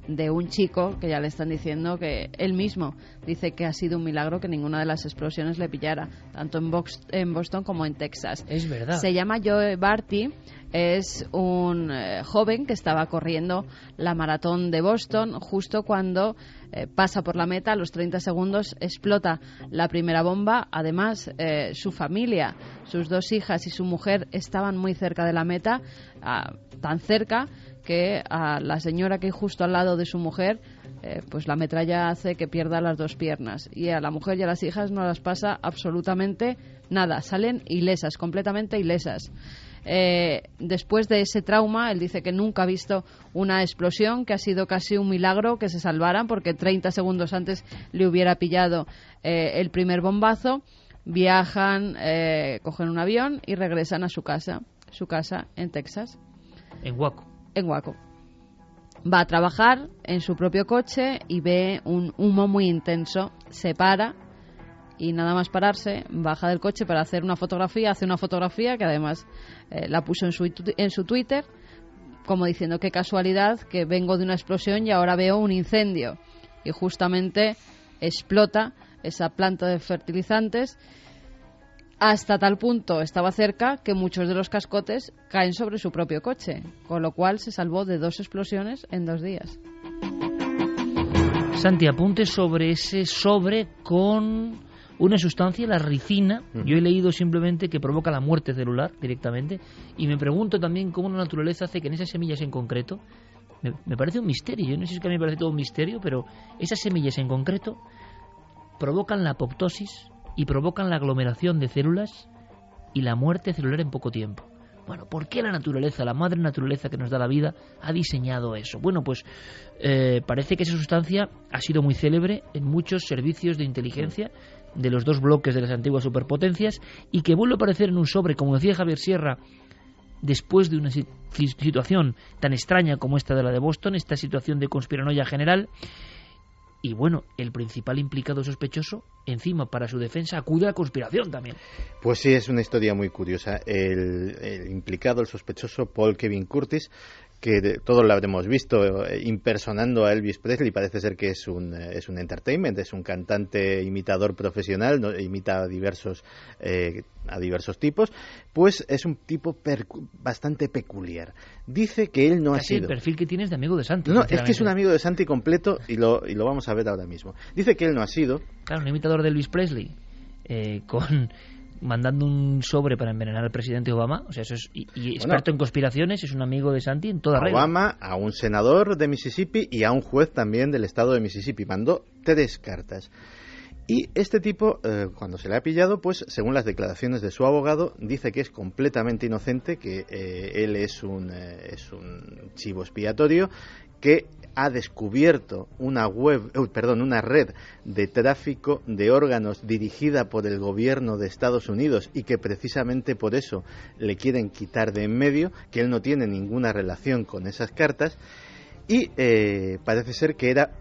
de un chico que ya le están diciendo que él mismo dice que ha sido un milagro que ninguna de las explosiones le pillara, tanto en Boston como en Texas. Es verdad. Se llama Joe Barty, es un joven que estaba corriendo la maratón de Boston justo cuando pasa por la meta. A los 30 segundos explota la primera bomba. Además, su familia, sus 2 hijas y su mujer estaban muy cerca de la meta, tan cerca que a la señora que hay justo al lado de su mujer, pues la metralla hace que pierda las 2 piernas, y a la mujer y a las hijas no las pasa absolutamente nada, salen ilesas, completamente ilesas. Después de ese trauma, él dice que nunca ha visto una explosión, que ha sido casi un milagro que se salvaran, porque 30 segundos antes le hubiera pillado el primer bombazo. Viajan, cogen un avión y regresan a su casa en Texas. En Waco. Va a trabajar en su propio coche y ve un humo muy intenso, se para y nada más pararse, baja del coche para hacer una fotografía, hace una fotografía que además la puso en su Twitter, como diciendo qué casualidad que vengo de una explosión y ahora veo un incendio, y justamente explota esa planta de fertilizantes. Hasta tal punto estaba cerca que muchos de los cascotes caen sobre su propio coche, con lo cual se salvó de 2 explosiones en 2 días. Santi, apunte sobre ese sobre con una sustancia, la ricina. Yo he leído simplemente que provoca la muerte celular directamente, y me pregunto también cómo la naturaleza hace que en esas semillas en concreto, me parece un misterio, yo no sé si es que a mí me parece todo un misterio, pero esas semillas en concreto provocan la apoptosis y provocan la aglomeración de células y la muerte celular en poco tiempo. Bueno, ¿por qué la naturaleza, la madre naturaleza que nos da la vida, ha diseñado eso? Bueno, pues parece que esa sustancia ha sido muy célebre en muchos servicios de inteligencia de los 2 bloques de las antiguas superpotencias, y que vuelve a aparecer en un sobre, como decía Javier Sierra, después de una situación tan extraña como esta de la de Boston, esta situación de conspiranoia general. Y bueno, el principal implicado sospechoso, encima para su defensa, acude a la conspiración también. Pues sí, es una historia muy curiosa. El implicado, el sospechoso, Paul Kevin Curtis, que todos lo habremos visto impersonando a Elvis Presley, parece ser que es un entertainment, es un cantante imitador profesional, ¿no? Imita a diversos tipos, pues es un tipo bastante peculiar. Dice que él no ha sido... el perfil que tienes de amigo de Santi. No, es que es un amigo de Santi completo, y lo vamos a ver ahora mismo. Dice que él no ha sido... Claro, un imitador de Elvis Presley, mandando un sobre para envenenar al presidente Obama, o sea, eso es, y experto en conspiraciones, es un amigo de Santi en toda regla. Obama, a un senador de Mississippi y a un juez también del estado de Mississippi, mandó 3 cartas. Y este tipo, cuando se le ha pillado, pues según las declaraciones de su abogado, dice que es completamente inocente, que él es un chivo expiatorio, que ha descubierto una red de tráfico de órganos dirigida por el gobierno de Estados Unidos, y que precisamente por eso le quieren quitar de en medio, que él no tiene ninguna relación con esas cartas, y parece ser que era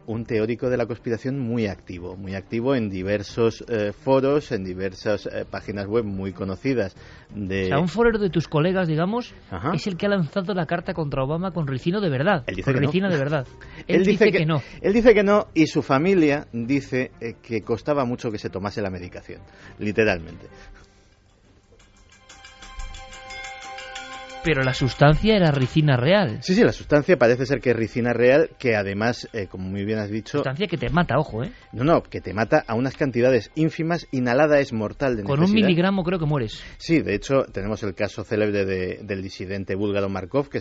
un teórico de la conspiración muy activo en diversos foros, en diversas páginas web muy conocidas. O sea, un forero de tus colegas, digamos, es el que ha lanzado la carta contra Obama con ricino de verdad. Él dice con que ricina no. de verdad. Él dice que no. Él dice que no, y su familia dice que costaba mucho que se tomase la medicación, literalmente. Pero la sustancia era ricina real. Sí, la sustancia parece ser que es ricina real, que además, como muy bien has dicho... Sustancia que te mata, ojo, ¿eh? No, que te mata a unas cantidades ínfimas, inhalada es mortal de necesidad. Con 1 miligramo creo que mueres. Sí, de hecho, tenemos el caso célebre del disidente búlgaro Markov, que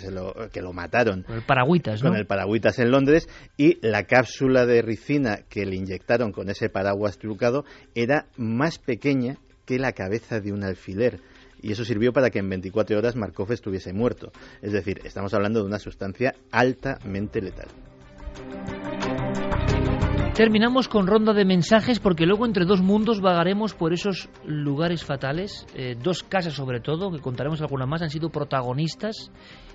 lo mataron. Con el paragüitas, ¿no? Con el paragüitas en Londres, y la cápsula de ricina que le inyectaron con ese paraguas trucado era más pequeña que la cabeza de un alfiler. Y eso sirvió para que en 24 horas Markov estuviese muerto. Es decir, estamos hablando de una sustancia altamente letal. Terminamos con ronda de mensajes, porque luego entre 2 mundos vagaremos por esos lugares fatales. 2 casas sobre todo, que contaremos alguna más, han sido protagonistas.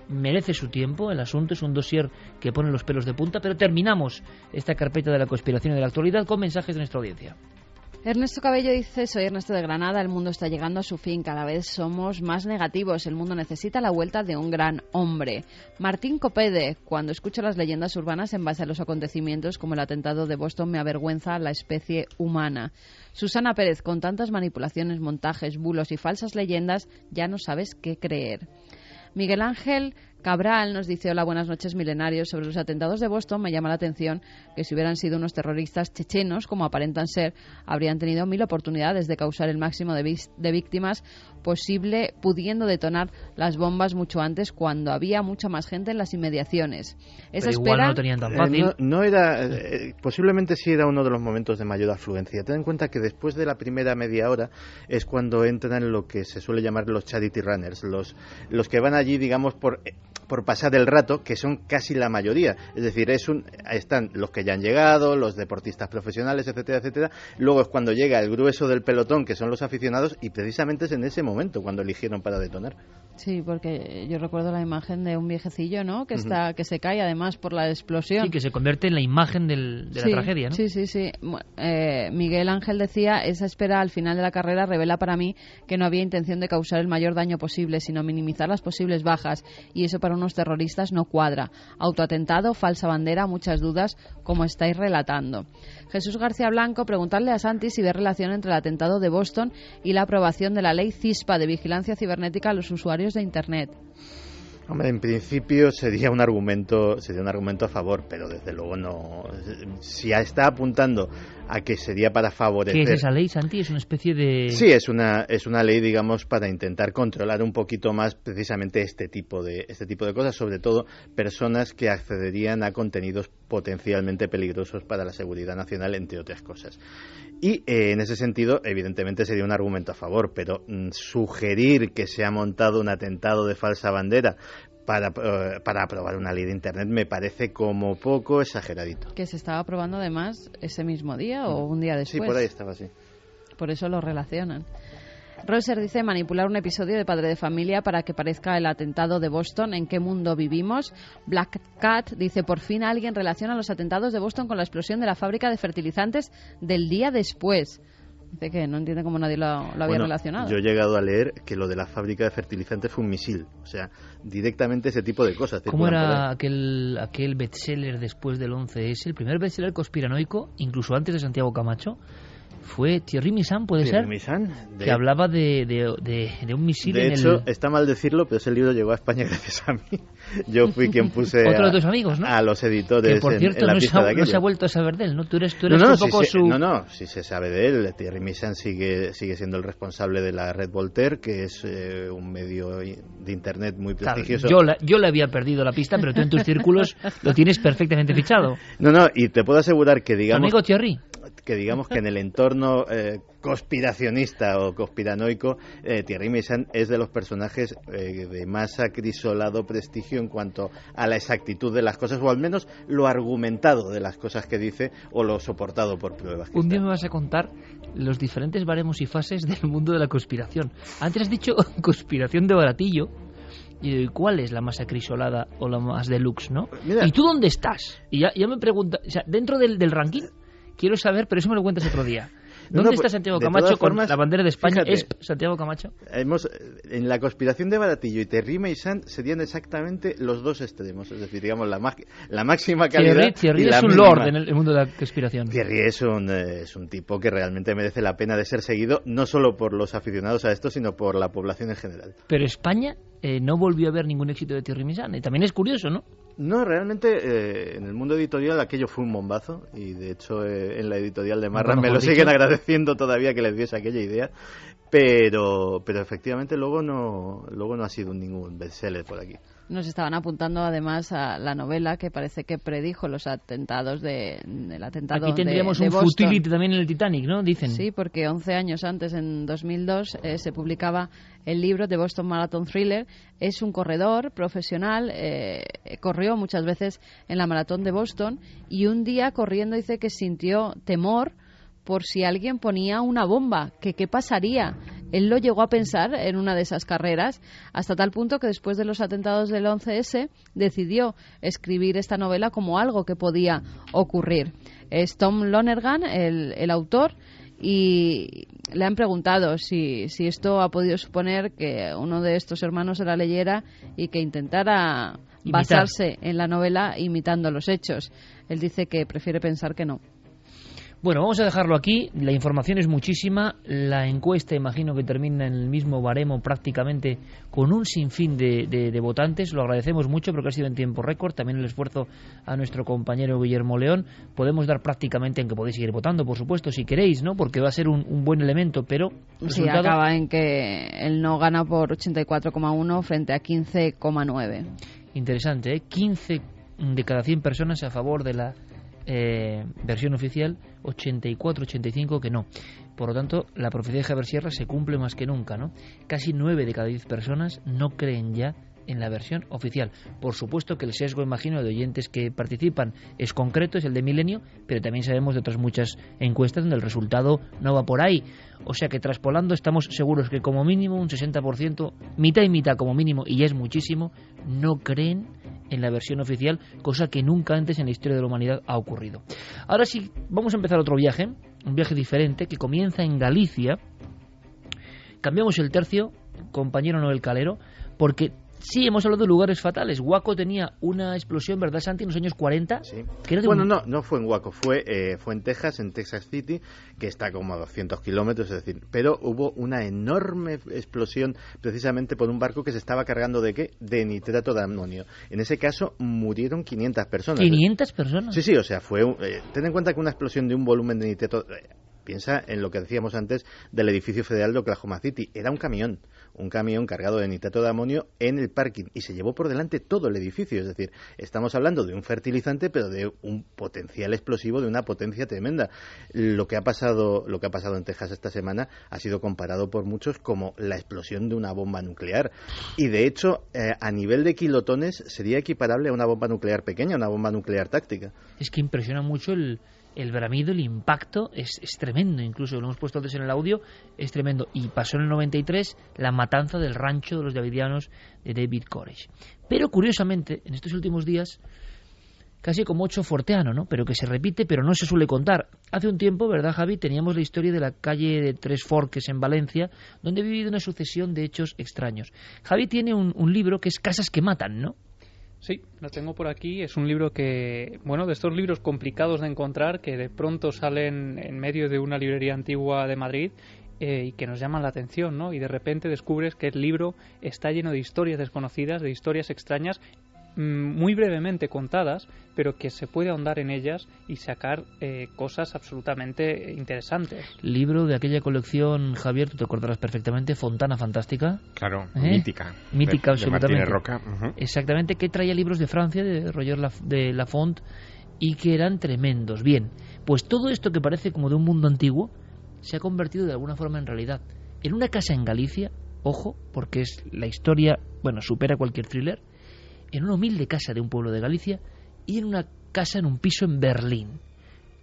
Merece su tiempo, el asunto es un dossier que pone los pelos de punta, pero terminamos esta carpeta de la conspiración y de la actualidad con mensajes de nuestra audiencia. Ernesto Cabello dice: soy Ernesto de Granada, el mundo está llegando a su fin, cada vez somos más negativos, el mundo necesita la vuelta de un gran hombre. Martín Copede: cuando escucho las leyendas urbanas en base a los acontecimientos como el atentado de Boston, me avergüenza la especie humana. Susana Pérez: con tantas manipulaciones, montajes, bulos y falsas leyendas, ya no sabes qué creer. Miguel Ángel Cabral nos dice: hola, buenas noches milenarios. Sobre los atentados de Boston me llama la atención que si hubieran sido unos terroristas chechenos, como aparentan ser, habrían tenido 1000 oportunidades de causar el máximo de víctimas posible, pudiendo detonar las bombas mucho antes, cuando había mucha más gente en las inmediaciones. Pero igual no lo tenían tan fácil. No era, posiblemente sí era uno de los momentos de mayor afluencia. Ten en cuenta que después de la primera media hora es cuando entran lo que se suele llamar los charity runners, los que van allí, digamos, por pasar el rato, que son casi la mayoría. Es decir, están los que ya han llegado, los deportistas profesionales, etcétera, etcétera. Luego es cuando llega el grueso del pelotón, que son los aficionados, y precisamente es en ese momento cuando eligieron para detonar. Sí, porque yo recuerdo la imagen de un viejecillo, ¿no?, que se cae además por la explosión. Sí, que se convierte en la imagen de la tragedia, ¿no? Sí. Miguel Ángel decía: esa espera al final de la carrera revela para mí que no había intención de causar el mayor daño posible, sino minimizar las posibles bajas, y eso para un unos terroristas no cuadra. Autoatentado, falsa bandera, muchas dudas, como estáis relatando. Jesús García Blanco, preguntarle a Santi si ve relación entre el atentado de Boston y la aprobación de la ley CISPA de vigilancia cibernética a los usuarios de Internet. Hombre, en principio sería un argumento a favor, pero desde luego no. Si está apuntando a que sería para favorecer. ¿Qué es esa ley, Santi? Es una especie de. Sí, es una ley, digamos, para intentar controlar un poquito más precisamente este tipo de cosas, sobre todo personas que accederían a contenidos potencialmente peligrosos para la seguridad nacional, entre otras cosas. Y en ese sentido, evidentemente sería un argumento a favor, pero sugerir que se ha montado un atentado de falsa bandera para aprobar una ley de Internet me parece como poco exageradito. Que se estaba aprobando además ese mismo día o un día después. Sí, por ahí estaba, sí. Por eso lo relacionan. Roser dice manipular un episodio de Padre de Familia para que parezca el atentado de Boston. ¿En qué mundo vivimos? Black Cat dice por fin alguien relaciona los atentados de Boston con la explosión de la fábrica de fertilizantes del día después. Dice que no entiende cómo nadie lo había relacionado. Yo he llegado a leer que lo de la fábrica de fertilizantes fue un misil. O sea, directamente ese tipo de cosas. ¿Cómo era aquel bestseller después del 11S? El primer bestseller conspiranoico, incluso antes de Santiago Camacho, fue Thierry Missan, ¿puede ser? Que hablaba de un misil de hecho, está mal decirlo, pero ese libro llegó a España gracias a mí. Yo fui quien puse otro de tus amigos, ¿no? A los editores que, por cierto, en la pista de aquello. No se ha vuelto a saber de él, ¿no? Tú eres un poco su... No, sí se sabe de él. Thierry Missan sigue siendo el responsable de la red Voltaire, que es un medio de Internet muy prestigioso. Claro, yo le había perdido la pista, pero tú en tus círculos lo tienes perfectamente fichado. No, y te puedo asegurar que amigo Thierry, que en el entorno conspiracionista o conspiranoico, Thierry Missan es de los personajes de más acrisolado prestigio en cuanto a la exactitud de las cosas, o al menos lo argumentado de las cosas que dice, o lo soportado por pruebas. Un día me vas a contar los diferentes baremos y fases del mundo de la conspiración. Antes has dicho conspiración de baratillo. ¿Y cuál es la más acrisolada o la más deluxe, no? Mira, ¿y tú dónde estás? Y ya me pregunta, o sea, dentro del ranking quiero saber, pero eso me lo cuentas otro día. ¿Dónde está Santiago Camacho con la bandera de España? Fíjate, ¿Es Santiago Camacho? En la conspiración de Baratillo y Thierry Missan serían exactamente los dos extremos. Es decir, digamos, la máxima calidad. Thierry y la es un mínima. lord en el mundo de la conspiración. Thierry es un tipo que realmente merece la pena de ser seguido, no solo por los aficionados a esto, sino por la población en general. Pero España no volvió a ver ningún éxito de Thierry Missan. Y también es curioso, ¿no? No, realmente en el mundo editorial aquello fue un bombazo, y de hecho en la editorial de Marra me lo siguen agradeciendo todavía que les diese aquella idea, pero efectivamente luego no ha sido ningún bestseller por aquí. Nos estaban apuntando además a la novela que parece que predijo los atentados del atentado aquí tendríamos de un Boston. Futility también en el Titanic, ¿no? Dicen. Sí, porque 11 años antes, en 2002, se publicaba el libro de Boston Marathon Thriller. Es un corredor profesional, corrió muchas veces en la maratón de Boston, y un día corriendo dice que sintió temor por si alguien ponía una bomba, que qué pasaría. Él lo llegó a pensar en una de esas carreras, hasta tal punto que después de los atentados del 11S decidió escribir esta novela como algo que podía ocurrir. Es Tom Lonergan, el autor, y le han preguntado si esto ha podido suponer que uno de estos hermanos se la leyera y que intentara basarse en la novela imitando los hechos. Él dice que prefiere pensar que no. Bueno, vamos a dejarlo aquí. La información es muchísima. La encuesta, imagino que termina en el mismo baremo prácticamente, con un sinfín de votantes. Lo agradecemos mucho porque ha sido en tiempo récord. También el esfuerzo a nuestro compañero Guillermo León. Podemos dar prácticamente, en que podéis seguir votando, por supuesto, si queréis, ¿no? Porque va a ser un buen elemento, pero... Sí, acaba en que el no gana por 84,1 frente a 15,9. Interesante, ¿eh? 15 de cada 100 personas a favor de la versión oficial, 84-85 que no. Por lo tanto, la profecía de Javier Sierra se cumple más que nunca, ¿no? Casi 9 de cada 10 personas no creen ya en la versión oficial. Por supuesto que el sesgo, imagino, de oyentes que participan es concreto, es el de Milenio, pero también sabemos de otras muchas encuestas donde el resultado no va por ahí. O sea que traspolando estamos seguros que como mínimo un 60%, mitad y mitad como mínimo, y ya es muchísimo, no creen en la versión oficial, cosa que nunca antes en la historia de la humanidad ha ocurrido. Ahora sí, vamos a empezar otro viaje, un viaje diferente que comienza en Galicia. Cambiamos el tercio, compañero Noel Calero, porque Sí, hemos hablado de lugares fatales. Waco tenía una explosión, ¿verdad, Santi?, en los años 40. Sí. Bueno, no fue en Waco, fue en Texas City, que está como a 200 kilómetros, es decir, pero hubo una enorme explosión precisamente por un barco que se estaba cargando ¿de qué? De nitrato de amonio. En ese caso murieron 500 personas. ¿500 personas? Sí, o sea, ten en cuenta que una explosión de un volumen de nitrato... Piensa en lo que decíamos antes del edificio federal de Oklahoma City. Era un camión cargado de nitrato de amonio en el parking y se llevó por delante todo el edificio. Es decir, estamos hablando de un fertilizante, pero de un potencial explosivo de una potencia tremenda. Lo que ha pasado en Texas esta semana ha sido comparado por muchos como la explosión de una bomba nuclear. Y de hecho, a nivel de kilotones, sería equiparable a una bomba nuclear pequeña, una bomba nuclear táctica. Es que impresiona mucho el bramido, el impacto es tremendo, incluso lo hemos puesto antes en el audio, es tremendo. Y pasó en el 93 la matanza del rancho de los davidianos de David Koresh. Pero curiosamente, en estos últimos días, casi como hecho forteano, ¿no? Pero que se repite, pero no se suele contar. Hace un tiempo, ¿verdad, Javi?, teníamos la historia de la calle de Tres Forques en Valencia, donde ha vivido una sucesión de hechos extraños. Javi tiene un libro que es Casas que matan, ¿no? Sí, lo tengo por aquí. Es un libro que, de estos libros complicados de encontrar, que de pronto salen en medio de una librería antigua de Madrid y que nos llaman la atención, ¿no? Y de repente descubres que el libro está lleno de historias desconocidas, de historias extrañas, muy brevemente contadas, pero que se puede ahondar en ellas y sacar cosas absolutamente interesantes. Libro de aquella colección, Javier, tú te acordarás perfectamente, Fontana Fantástica. Claro, mítica. Mítica, absolutamente. De Martínez Roca. Uh-huh. Exactamente, que traía libros de Francia, de Roger de Lafont, y que eran tremendos. Bien, pues todo esto que parece como de un mundo antiguo se ha convertido de alguna forma en realidad. En una casa en Galicia, ojo, porque es la historia, supera cualquier thriller, en una humilde casa de un pueblo de Galicia y en una casa en un piso en Berlín.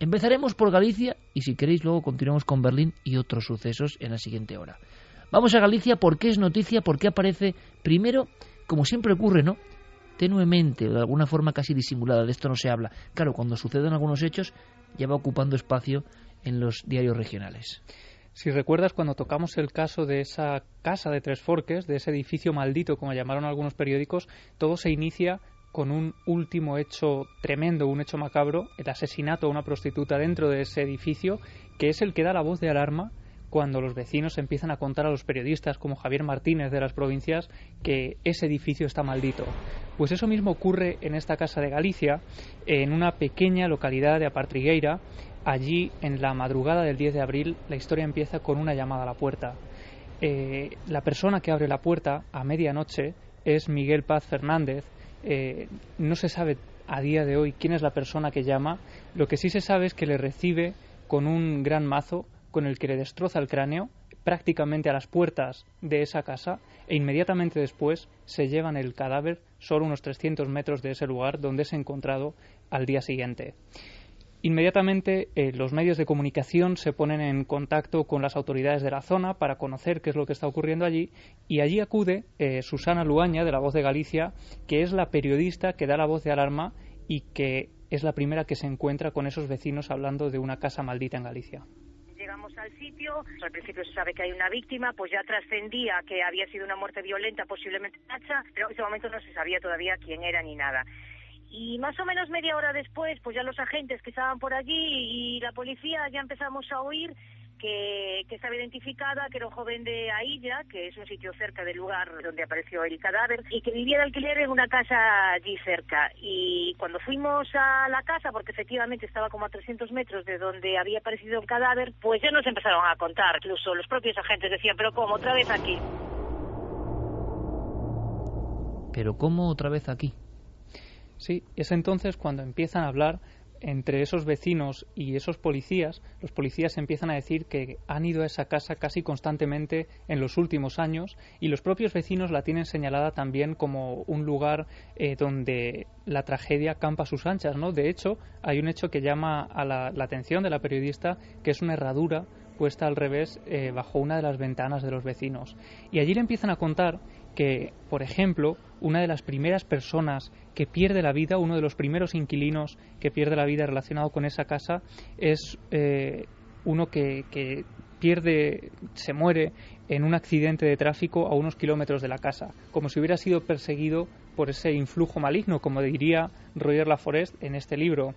Empezaremos por Galicia y si queréis luego continuamos con Berlín y otros sucesos en la siguiente hora. Vamos a Galicia porque es noticia, porque aparece primero, como siempre ocurre, ¿no?, tenuemente, de alguna forma casi disimulada, de esto no se habla. Claro, cuando suceden algunos hechos ya va ocupando espacio en los diarios regionales. Si recuerdas, cuando tocamos el caso de esa casa de Tres Forques, de ese edificio maldito, como llamaron algunos periódicos, todo se inicia con un último hecho tremendo, un hecho macabro, el asesinato a una prostituta dentro de ese edificio, que es el que da la voz de alarma cuando los vecinos empiezan a contar a los periodistas, como Javier Martínez de las provincias, que ese edificio está maldito. Pues eso mismo ocurre en esta casa de Galicia, en una pequeña localidad de Apartrigueira. Allí, en la madrugada del 10 de abril, la historia empieza con una llamada a la puerta. La persona que abre la puerta a medianoche es Miguel Paz Fernández. No se sabe a día de hoy quién es la persona que llama. Lo que sí se sabe es que le recibe con un gran mazo con el que le destroza el cráneo prácticamente a las puertas de esa casa, e inmediatamente después se llevan el cadáver solo unos 300 metros de ese lugar donde es encontrado al día siguiente. Inmediatamente los medios de comunicación se ponen en contacto con las autoridades de la zona para conocer qué es lo que está ocurriendo allí, y allí acude Susana Luaña, de La Voz de Galicia, que es la periodista que da la voz de alarma y que es la primera que se encuentra con esos vecinos hablando de una casa maldita en Galicia. Llegamos al sitio, al principio se sabe que hay una víctima, pues ya trascendía que había sido una muerte violenta, posiblemente hacha, pero en ese momento no se sabía todavía quién era ni nada. Y más o menos media hora después, pues ya los agentes que estaban por allí y la policía ya empezamos a oír que estaba identificada, que era un joven de Ailla, que es un sitio cerca del lugar donde apareció el cadáver, y que vivía de alquiler en una casa allí cerca. Y cuando fuimos a la casa, porque efectivamente estaba como a 300 metros de donde había aparecido el cadáver, pues ya nos empezaron a contar, incluso los propios agentes decían, pero ¿cómo otra vez aquí? ¿Pero cómo otra vez aquí? Sí, es entonces cuando empiezan a hablar entre esos vecinos y esos policías. Los policías empiezan a decir que han ido a esa casa casi constantemente en los últimos años, y los propios vecinos la tienen señalada también como un lugar donde la tragedia campa a sus anchas, ¿no? De hecho, hay un hecho que llama a la atención de la periodista, que es una herradura puesta al revés bajo una de las ventanas de los vecinos. Y allí le empiezan a contar que, por ejemplo, una de las primeras personas que pierde la vida, uno de los primeros inquilinos que pierde la vida relacionado con esa casa, es uno que se muere en un accidente de tráfico a unos kilómetros de la casa, como si hubiera sido perseguido por ese influjo maligno, como diría Roger Laforest en este libro.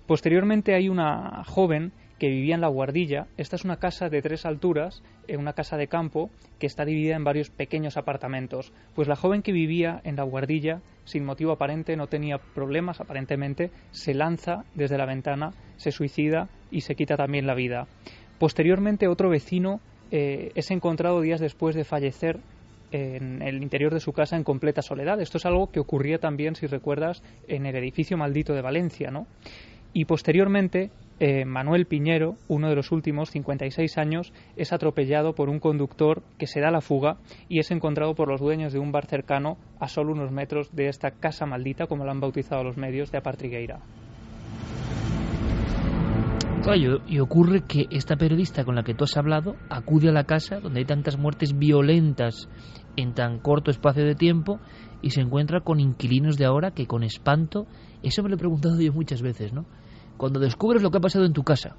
Posteriormente hay una joven que vivía en La Guardilla. Esta es una casa de 3 alturas, una casa de campo que está dividida en varios pequeños apartamentos. Pues la joven que vivía en La Guardilla, sin motivo aparente, no tenía problemas aparentemente, se lanza desde la ventana, se suicida y se quita también la vida. Posteriormente otro vecino es encontrado días después de fallecer en el interior de su casa en completa soledad. Esto es algo que ocurría también, si recuerdas, en el edificio maldito de Valencia, ¿no? Y posteriormente Manuel Piñero, uno de los últimos, 56 años, es atropellado por un conductor que se da la fuga y es encontrado por los dueños de un bar cercano a solo unos metros de esta casa maldita, como la han bautizado los medios, de Apartrigueira. Claro, y ocurre que esta periodista con la que tú has hablado acude a la casa donde hay tantas muertes violentas en tan corto espacio de tiempo y se encuentra con inquilinos de ahora que con espanto, eso me lo he preguntado yo muchas veces, ¿no? Cuando descubres lo que ha pasado en tu casa,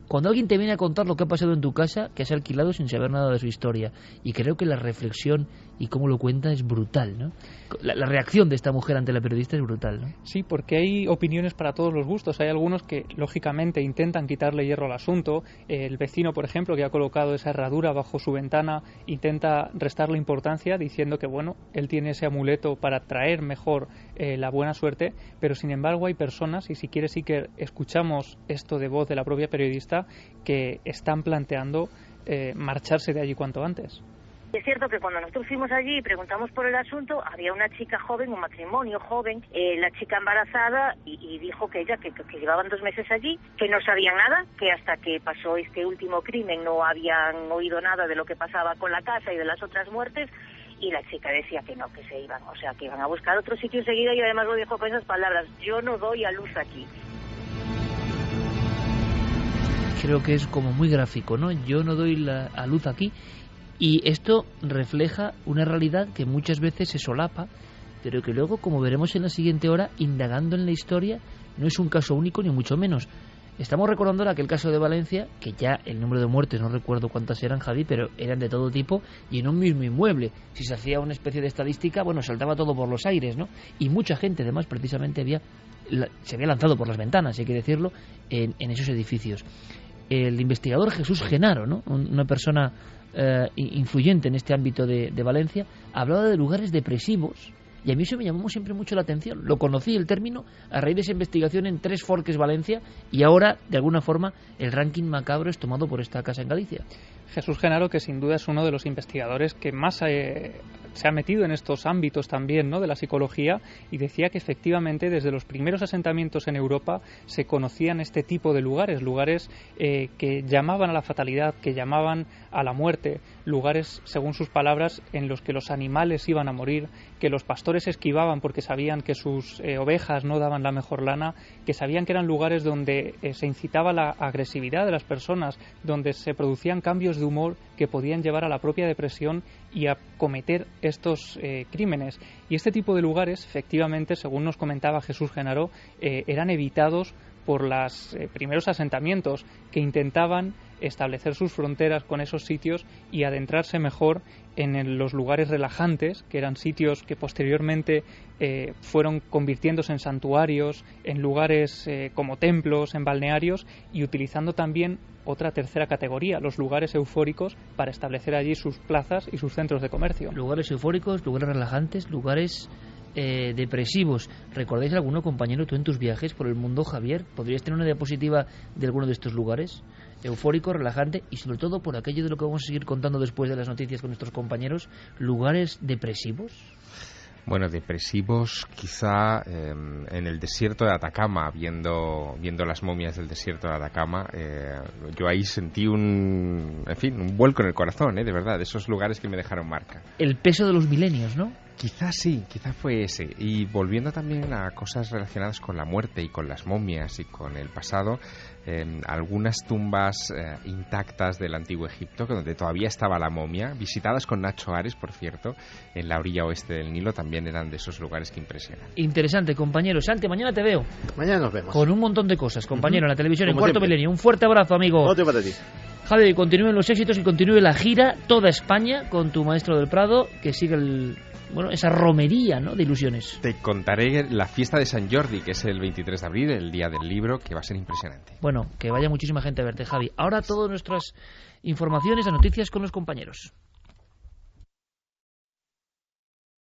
cuando alguien te viene a contar lo que ha pasado en tu casa, que has alquilado sin saber nada de su historia, y creo que la reflexión y cómo lo cuenta es brutal, ¿no? La reacción de esta mujer ante la periodista es brutal, ¿no? Sí, porque hay opiniones para todos los gustos. Hay algunos que, lógicamente, intentan quitarle hierro al asunto. El vecino, por ejemplo, que ha colocado esa herradura bajo su ventana, intenta restarle importancia diciendo que, bueno, él tiene ese amuleto para traer mejor la buena suerte, pero sin embargo hay personas, y si quieres sí que escuchamos esto de voz de la propia periodista, que están planteando marcharse de allí cuanto antes. Es cierto que cuando nosotros fuimos allí y preguntamos por el asunto, había una chica joven, un matrimonio joven, la chica embarazada, y dijo que ella, que llevaban 2 meses allí, que no sabían nada, que hasta que pasó este último crimen no habían oído nada de lo que pasaba con la casa y de las otras muertes, y la chica decía que no, que se iban, o sea, que iban a buscar otro sitio enseguida, y además lo dijo con esas palabras: yo no doy a luz aquí. Creo que es como muy gráfico, ¿no? Yo no doy a luz aquí. Y esto refleja una realidad que muchas veces se solapa, pero que luego, como veremos en la siguiente hora, indagando en la historia, no es un caso único ni mucho menos. Estamos recordando aquel caso de Valencia, que ya el número de muertes, no recuerdo cuántas eran, Javi, pero eran de todo tipo y en un mismo inmueble. Si se hacía una especie de estadística, bueno, saltaba todo por los aires, ¿no? Y mucha gente, además, precisamente se había lanzado por las ventanas, hay que decirlo, en esos edificios. El investigador Jesús Genaro, ¿no? Una persona influyente en este ámbito de Valencia, hablaba de lugares depresivos, y a mí eso me llamó siempre mucho la atención. Lo conocí el término a raíz de esa investigación en Tres Forques, Valencia, y ahora, de alguna forma, el ranking macabro es tomado por esta casa en Galicia. Jesús Genaro, que sin duda es uno de los investigadores que más se ha metido en estos ámbitos también, ¿no?, de la psicología, y decía que efectivamente desde los primeros asentamientos en Europa se conocían este tipo de lugares que llamaban a la fatalidad, que llamaban a la muerte, lugares, según sus palabras, en los que los animales iban a morir, que los pastores esquivaban porque sabían que sus ovejas no daban la mejor lana, que sabían que eran lugares donde se incitaba la agresividad de las personas, donde se producían cambios de humor que podían llevar a la propia depresión y a cometer estos crímenes. Y este tipo de lugares, efectivamente, según nos comentaba Jesús Genaro, eran evitados por los primeros asentamientos, que intentaban establecer sus fronteras con esos sitios y adentrarse mejor en los lugares relajantes, que eran sitios que posteriormente fueron convirtiéndose en santuarios, en lugares como templos, en balnearios, y utilizando también otra tercera categoría, los lugares eufóricos, para establecer allí sus plazas y sus centros de comercio. Lugares eufóricos, lugares relajantes, lugares depresivos. ¿Recordáis alguno, compañero, tú en tus viajes por el mundo, Javier? ¿Podrías tener una diapositiva de alguno de estos lugares? Eufórico, relajante, y sobre todo por aquello de lo que vamos a seguir contando después de las noticias con nuestros compañeros, lugares depresivos. Bueno, depresivos quizá en el desierto de Atacama, viendo las momias del desierto de Atacama, yo ahí sentí un vuelco en el corazón, de verdad, de esos lugares que me dejaron marca. El peso de los milenios, ¿no? Quizás sí, quizás fue ese. Y volviendo también a cosas relacionadas con la muerte y con las momias y con el pasado, algunas tumbas intactas del antiguo Egipto, donde todavía estaba la momia, visitadas con Nacho Ares, por cierto, en la orilla oeste del Nilo, también eran de esos lugares que impresionan. Interesante, compañero. Santi, mañana te veo. Mañana nos vemos. Con un montón de cosas, compañero, en la televisión, en Cuarto Milenio. Un fuerte abrazo, amigo. Otro para ti. Javi, que continúen los éxitos y continúe la gira, toda España, con tu Maestro del Prado, que siga esa romería, ¿no?, de ilusiones. Te contaré la fiesta de San Jordi, que es el 23 de abril, el día del libro, que va a ser impresionante. Bueno, que vaya muchísima gente a verte, Javi. Ahora todas nuestras informaciones, las noticias con los compañeros.